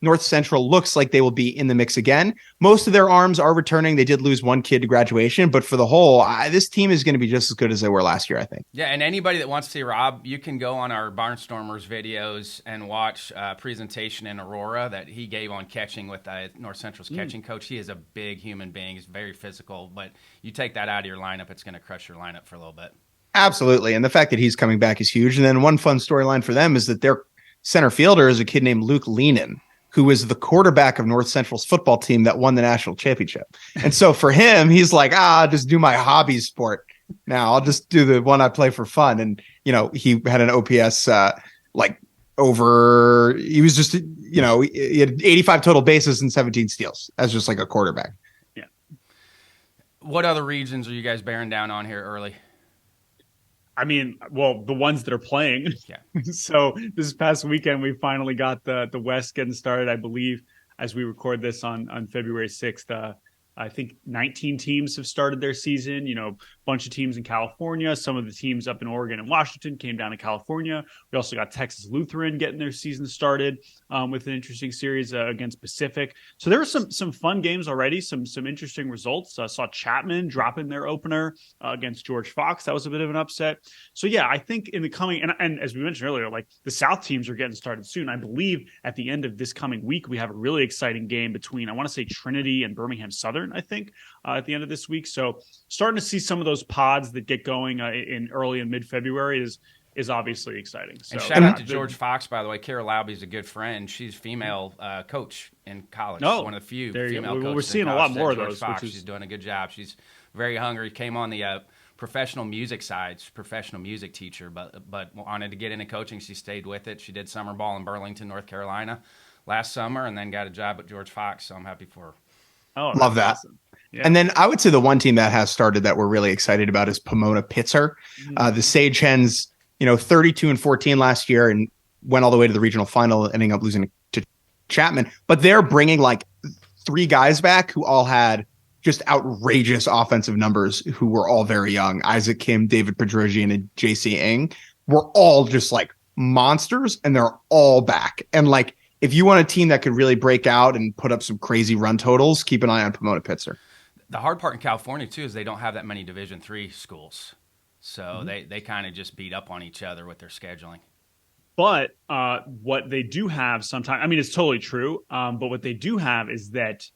North Central looks like they will be in the mix again. Most of their arms are returning. They did lose one kid to graduation, but for the whole, this team is going to be just as good as they were last year, I think. Yeah, and anybody that wants to see Rob, you can go on our Barnstormers videos and watch a presentation in Aurora that he gave on catching with North Central's catching coach. He is a big human being. He's very physical, but you take that out of your lineup, it's going to crush your lineup for a little bit. Absolutely. And the fact that he's coming back is huge. And then one fun storyline for them is that their center fielder is a kid named Luke Leenan, who is the quarterback of North Central's football team that won the national championship. And so for him, he's like, just do my hobby sport. Now I'll just do the one I play for fun. And, he had an OPS he was just, he had 85 total bases and 17 steals as just like a quarterback. Yeah. What other regions are you guys bearing down on here early? I mean, well, the ones that are playing. Yeah. So this past weekend, we finally got the West getting started, I believe, as we record this on February 6th. I think 19 teams have started their season, a bunch of teams in California. Some of the teams up in Oregon and Washington came down to California. We also got Texas Lutheran getting their season started with an interesting series against Pacific. So there were some fun games already, some interesting results. I saw Chapman dropping their opener against George Fox. That was a bit of an upset. So yeah, I think in the coming, and as we mentioned earlier, like the South teams are getting started soon. I believe at the end of this coming week, we have a really exciting game between, I want to say, Trinity and Birmingham Southern, I think, at the end of this week. So starting to see some of those pods that get going in early and mid-February is obviously exciting. So, and shout out to George Fox, by the way. Kara Lauby's a good friend. She's female coach in college. One of the few female coaches. We're seeing a lot more of those. Fox. She's doing a good job. She's very hungry. Came on the professional music side, professional music teacher, but wanted to get into coaching. She stayed with it. She did summer ball in Burlington, North Carolina last summer, and then got a job at George Fox. So I'm happy for her. Oh, love that. Awesome. Yeah. And then I would say the one team that has started that we're really excited about is Pomona Pitzer. The Sage Hens, 32-14 last year and went all the way to the regional final, ending up losing to Chapman. But they're bringing like 3 guys back who all had just outrageous offensive numbers, who were all very young. Isaac Kim, David Pedrosian, and JC Ng were all just like monsters, and they're all back. And like, if you want a team that could really break out and put up some crazy run totals, keep an eye on Pomona Pitzer. The hard part in California, too, is they don't have that many Division III schools. So they kind of just beat up on each other with their scheduling. But what they do have sometimes, I mean, it's totally true. But what they do have is that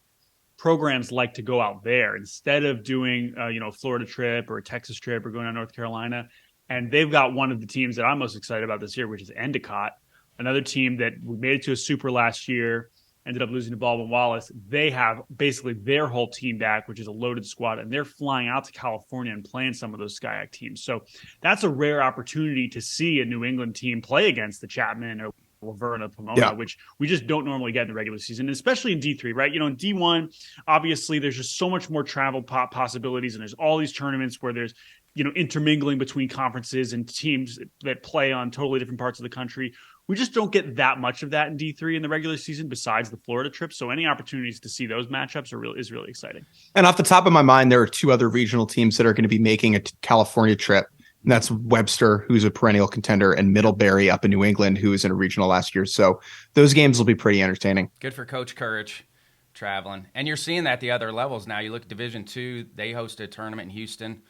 programs like to go out there instead of doing, a Florida trip or a Texas trip or going to North Carolina. And they've got one of the teams that I'm most excited about this year, which is Endicott, another team that made it to a super last year, ended up losing to Baldwin Wallace. They have basically their whole team back, which is a loaded squad, and they're flying out to California and playing some of those SCIAC teams. So that's a rare opportunity to see a New England team play against the Chapman or Laverna, Pomona, which we just don't normally get in the regular season, especially in D3, right? In D1, obviously there's just so much more travel possibilities, and there's all these tournaments where there's intermingling between conferences and teams that play on totally different parts of the country. We just don't get that much of that in D3 in the regular season besides the Florida trip. So any opportunities to see those matchups is really exciting. And off the top of my mind, there are two other regional teams that are going to be making a California trip. And that's Webster, who's a perennial contender, and Middlebury up in New England, who was in a regional last year. So those games will be pretty entertaining. Good for Coach Courage traveling. And you're seeing that the other levels now. You look at Division II, they hosted a tournament in Houston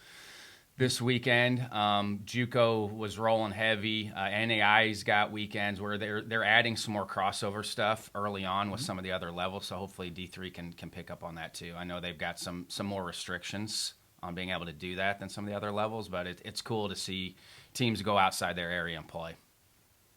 this weekend. JUCO was rolling heavy. NAIA's got weekends where they're adding some more crossover stuff early on with some of the other levels. So hopefully D3 can pick up on that too. I know they've got some more restrictions on being able to do that than some of the other levels, but it's cool to see teams go outside their area and play.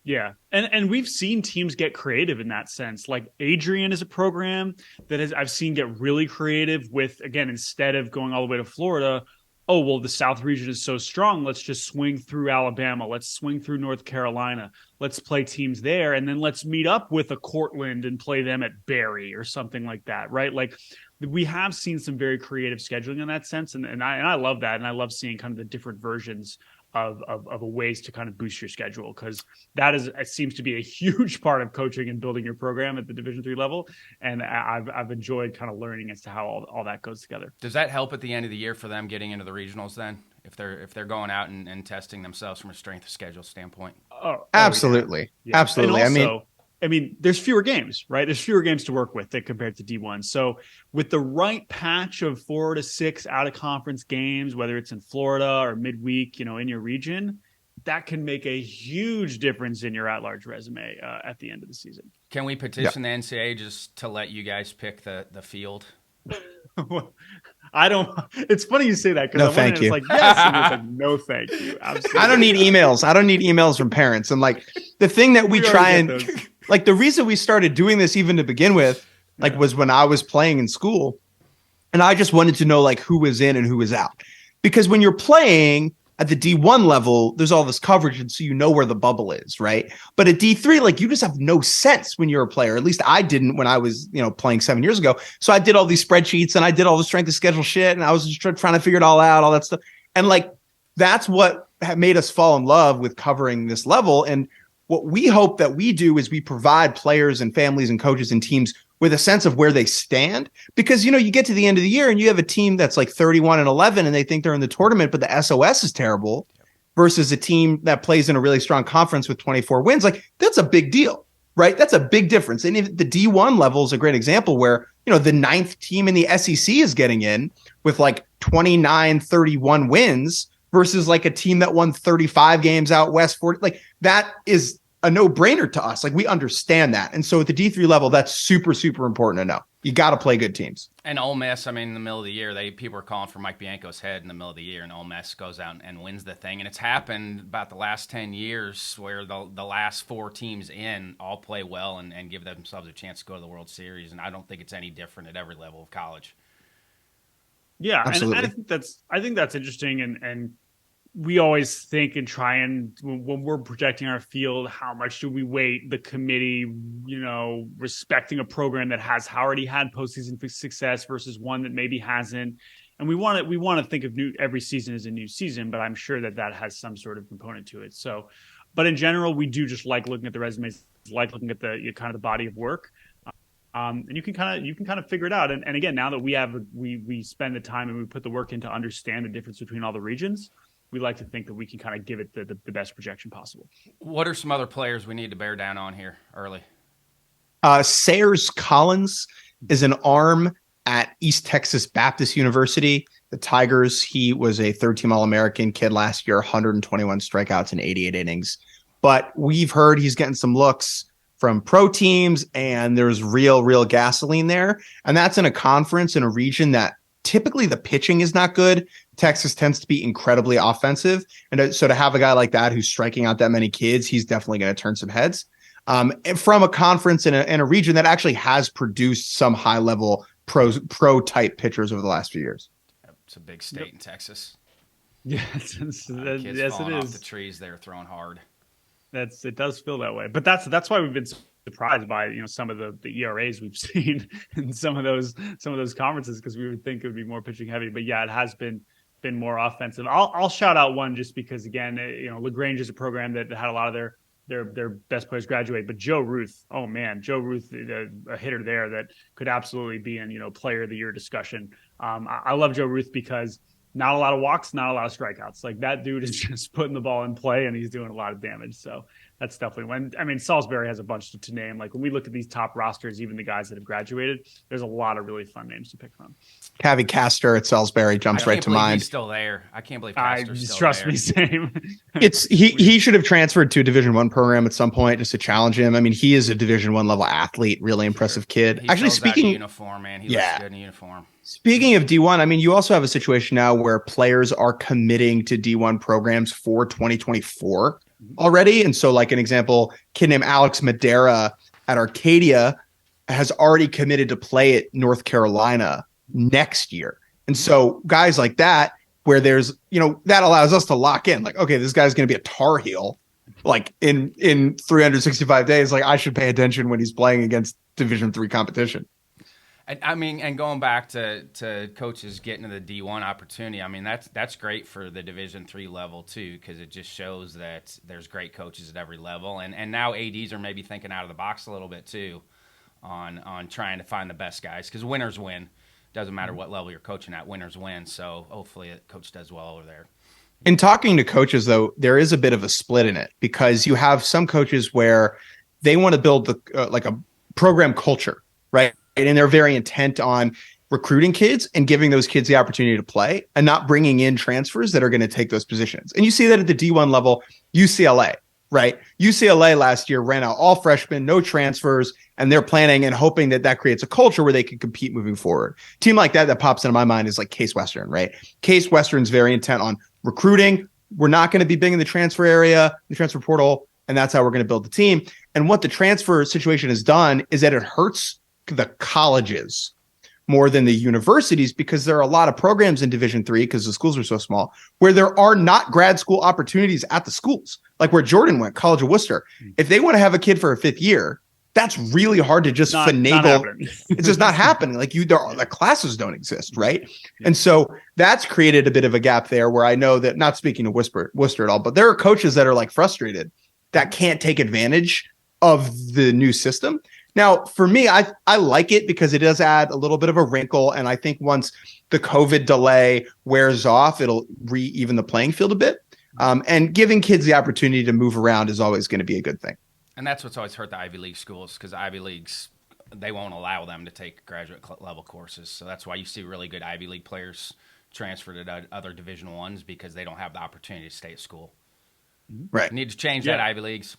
Yeah. And we've seen teams get creative in that sense. Like Adrian is a program that I've seen get really creative with, again, instead of going all the way to Florida, oh, well, the South region is so strong. Let's just swing through Alabama. Let's swing through North Carolina. Let's play teams there. And then let's meet up with a Cortland and play them at Barry or something like that, right? Like we have seen some very creative scheduling in that sense. And I love that. And I love seeing kind of the different versions of ways to kind of boost your schedule, because it seems to be a huge part of coaching and building your program at the Division III level. And I've enjoyed kind of learning as to how all that goes together. Does that help at the end of the year for them getting into the regionals then, if they're going out and testing themselves from a strength of schedule standpoint? Absolutely. Yeah. Absolutely. And also, I mean, there's fewer games, right? There's fewer games to work with compared to D1. So with the right patch of 4 to 6 out of conference games, whether it's in Florida or midweek, in your region, that can make a huge difference in your at-large resume at the end of the season. Can we petition the NCAA just to let you guys pick the field? I don't. It's funny you say that, because no, thank you. It's like yes, and it's like no, thank you. Absolutely. I don't need emails. I don't need emails from parents. And like the thing that we try and like the reason we started doing this even to begin with, was when I was playing in school, and I just wanted to know like who was in and who was out, because when you're playing at the D1 level, there's all this coverage, and so you know where the bubble is, right? But at D3, like you just have no sense when you're a player. At least I didn't when I was, playing 7 years ago. So I did all these spreadsheets and I did all the strength of schedule shit, and I was just trying to figure it all out, all that stuff. And like that's what made us fall in love with covering this level. And what we hope that we do is we provide players and families and coaches and teams with a sense of where they stand, because, you get to the end of the year and you have a team that's like 31-11 and they think they're in the tournament, but the SOS is terrible, versus a team that plays in a really strong conference with 24 wins. Like that's a big deal, right? That's a big difference. And if the D1 level is a great example where, the 9th team in the SEC is getting in with like 29-31 wins versus like a team that won 35 games out west 40, like that is a no-brainer to us. Like we understand that. And so at the D3 level, that's super, super important to know. You got to play good teams. And Ole Miss, in the middle of the year, people are calling for Mike Bianco's head in the middle of the year, and Ole Miss goes out and wins the thing. And it's happened about the last 10 years where the last 4 teams in all play well and give themselves a chance to go to the World Series. And I don't think it's any different at every level of college. Yeah, absolutely. And I think that's interesting, and we always think and try and when we're projecting our field, how much do we weight the committee, respecting a program that has already had postseason success versus one that maybe hasn't. And we want to think of every season as a new season, but I'm sure that has some sort of component to it. So, but in general, we do just like looking at the resumes, like looking at the kind of the body of work. And you can kind of figure it out. And again, now that we spend the time and we put the work in to understand the difference between all the regions, we like to think that we can kind of give it the best projection possible. What are some other players we need to bear down on here early? Sayers Collins is an arm at East Texas Baptist University. the Tigers. He was a third-team All-American kid last year, 121 strikeouts in 88 innings. But we've heard he's getting some looks from pro teams, and there's real gasoline there. And that's in a conference in a region that typically the pitching is not good. Texas tends to be incredibly offensive. And so to have a guy like that who's striking out that many kids, he's definitely going to turn some heads. And from a conference in a region that actually has produced some high-level pro-type pitchers over the last few years. It's a big state in Texas. Yeah, Kids yes, falling it off is. the trees, they're throwing hard. It does feel that way, but that's why we've been surprised by some of the ERAs we've seen in some of those conferences, because we would think it would be more pitching heavy. But yeah, it has been more offensive. I'll shout out one just because, again, LaGrange is a program that had a lot of their best players graduate, but Joe Ruth, oh man, Joe Ruth, a hitter there that could absolutely be in player of the year discussion. I love Joe Ruth because not a lot of walks, not a lot of strikeouts. Like, that dude is just putting the ball in play, and he's doing a lot of damage. So that's definitely one. I mean, Salisbury has a bunch to name. Like, when we look at these top rosters, even the guys that have graduated, there's a lot of really fun names to pick from. Cavi Castor at Salisbury jumps right to mind. He's still there. I can't believe Castor's still trust there. me, same. He should have transferred to a Division I program at some point just to challenge him. I mean, he is a Division I level athlete, really impressive kid. He Actually, fills that speaking uniform, man, he looks good in uniform. Speaking of D1, I mean, you also have a situation now where players are committing to D1 programs for 2024 already. And so, like, an example, kid named Alex Madera at Arcadia has already committed to play at North Carolina next year. And so guys like that, where there's, that allows us to lock in, like, okay, this guy's going to be a Tar Heel, like in 365 days. Like, I should pay attention when he's playing against Division III competition. And going back to coaches getting to the D1 opportunity, I mean, that's great for the Division III level too, because it just shows that there's great coaches at every level, and now ADs are maybe thinking out of the box a little bit too, on trying to find the best guys, because winners win. Doesn't matter what level you're coaching at, winners win. So hopefully a coach does well over there. In talking to coaches, though, there is a bit of a split in it, because you have some coaches where they want to build like a program culture, right? And they're very intent on recruiting kids and giving those kids the opportunity to play and not bringing in transfers that are going to take those positions. And you see that at the D1 level, UCLA, right? UCLA last year ran out all freshmen, no transfers, and they're planning and hoping that creates a culture where they can compete moving forward. Team like that pops into my mind is like Case Western, right? Case Western's very intent on recruiting. We're not going to be big in the transfer area, the transfer portal, and that's how we're going to build the team. And what the transfer situation has done is that it hurts the colleges more than the universities, because there are a lot of programs in Division III, because the schools are so small, where there are not grad school opportunities at the schools, like where Jordan went, College of Worcester. If they want to have a kid for a fifth year, that's really hard to just finagle. It's just not happening. Like, the classes don't exist, right? And so that's created a bit of a gap there, where I know that, not speaking to Worcester at all, but there are coaches that are like frustrated that can't take advantage of the new system. Now, for me, I like it because it does add a little bit of a wrinkle. And I think once the COVID delay wears off, it'll re-even the playing field a bit. And giving kids the opportunity to move around is always going to be a good thing. And that's what's always hurt the Ivy League schools, because Ivy Leagues, they won't allow them to take graduate level courses. So that's why you see really good Ivy League players transfer to other Division I's, because they don't have the opportunity to stay at school. Right. You need to change that, Ivy Leagues.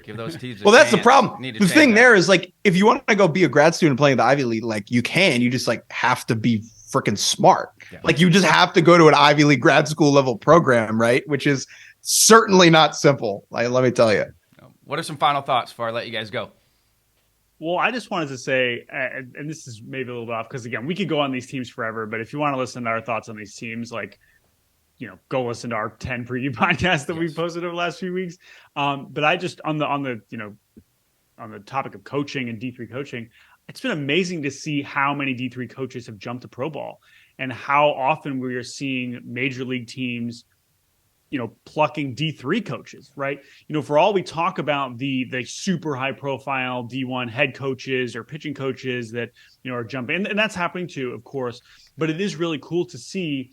Give those teams well, that's the problem. The thing there is, like, if you want to go be a grad student playing the Ivy League, like, you can. You just, like, have to be freaking smart. Yeah. Like, you just have to go to an Ivy League grad school level program, right? Which is certainly not simple. Like, let me tell you. What are some final thoughts before I let you guys go? Well, I just wanted to say, and this is maybe a little bit off, because, again, we could go on these teams forever, but if you want to listen to our thoughts on these teams, like, go listen to our 10 preview podcasts that we've posted over the last few weeks. But I just, on the topic of coaching and D3 coaching, it's been amazing to see how many D3 coaches have jumped to pro ball, and how often we are seeing major league teams, plucking D3 coaches, right? For all we talk about the super high profile D1 head coaches or pitching coaches that, are jumping, and that's happening too, of course, but it is really cool to see,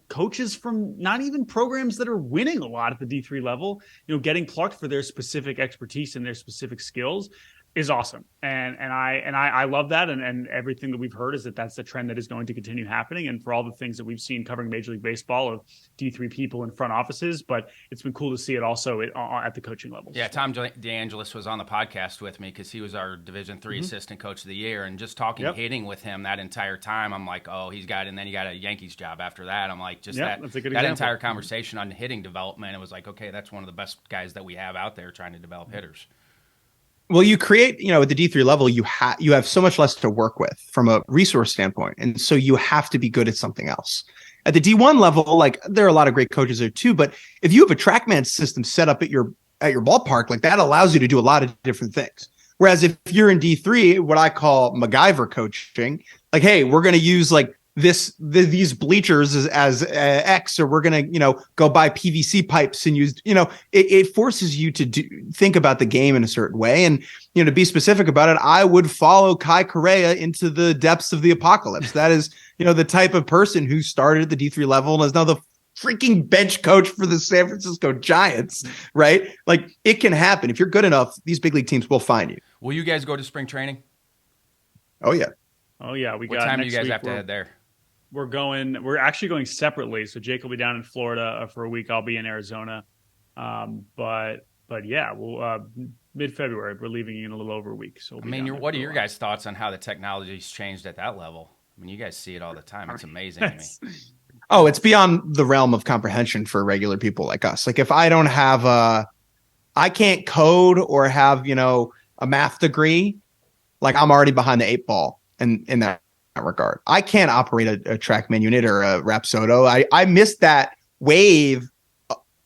coaches from not even programs that are winning a lot at the D3 level, getting plucked for their specific expertise and their specific skills. is awesome. And I love that. And everything that we've heard is that that's the trend that is going to continue happening. And for all the things that we've seen covering Major League Baseball of D3 people in front offices, but it's been cool to see it also at the coaching level. Yeah. Tom DeAngelis was on the podcast with me because he was our Division III assistant coach of the year, and just talking hitting with him that entire time, I'm like, oh, and then he got a Yankees job after that. I'm like, just that entire conversation on hitting development. It was like, okay, that's one of the best guys that we have out there trying to develop hitters. Well, you create, at the D3 level, you have so much less to work with from a resource standpoint. And so you have to be good at something else. At the D1 level, like, there are a lot of great coaches there too, but if you have a TrackMan system set up at your ballpark, like, that allows you to do a lot of different things. Whereas if you're in D3, what I call MacGyver coaching, like, hey, we're going to use like these bleachers as X, or we're going to, go buy PVC pipes and use, it forces you to think about the game in a certain way. And, to be specific about it, I would follow Kai Correa into the depths of the apocalypse. That is, the type of person who started at the D3 level and is now the freaking bench coach for the San Francisco Giants, right? Like, it can happen. If you're good enough, these big league teams will find you. Will you guys go to spring training? Oh, yeah. What time do you guys have to head there? We're actually going separately. So Jake will be down in Florida for a week. I'll be in Arizona. But yeah, we'll mid-February. We're leaving in a little over a week. So what are your guys' thoughts on how the technology's changed at that level? I mean, you guys see it all the time. It's amazing to me. Oh, it's beyond the realm of comprehension for regular people like us. Like, if I don't have I can't code or have, a math degree, like, I'm already behind the 8 ball in that regard. I can't operate a TrackMan unit or a Rapsodo. I missed that wave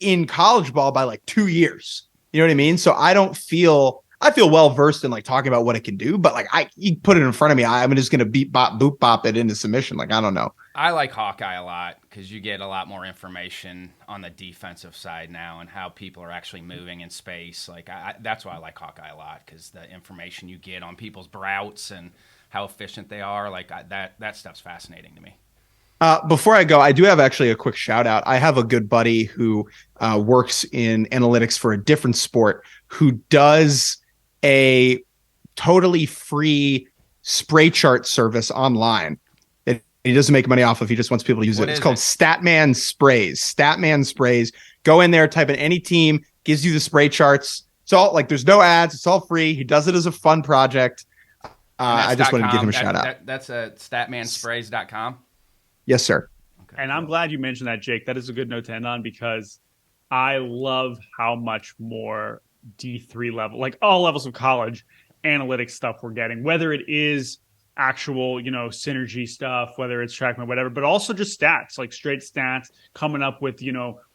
in college ball by like 2 years. You know what I mean? So I feel well versed in like talking about what it can do, but like, you put it in front of me, I'm just going to beep bop boop bop it into submission. Like, I don't know. I like Hawkeye a lot because you get a lot more information on the defensive side now and how people are actually moving in space. Like, that's why I like Hawkeye a lot, because the information you get on people's routes and how efficient they are, like, that stuff's fascinating to me. Before I go, I do have actually a quick shout out. I have a good buddy who works in analytics for a different sport, who does a totally free spray chart service online. He doesn't make money off of. He just wants people to use it. It's called Statman Sprays. Statman Sprays. Go in there, type in any team, gives you the spray charts. It's all like, there's no ads. It's all free. He does it as a fun project. I just wanted to give him a shout out. That's statmansprays.com. Yes, sir. Okay, and I'm glad you mentioned that, Jake. That is a good note to end on, because I love how much more D3 level, like all levels of college, analytics stuff we're getting, whether it is actual, synergy stuff, whether it's TrackMan, whatever, but also just stats, like straight stats, coming up with,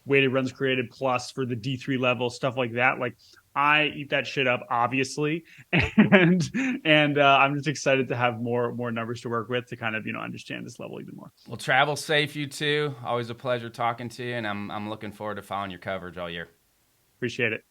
weighted runs created plus for the D3 level, stuff like that. Like, I eat that shit up, obviously, and I'm just excited to have more numbers to work with to kind of understand this level even more. Well, travel safe, you two. Always a pleasure talking to you, and I'm looking forward to following your coverage all year. Appreciate it.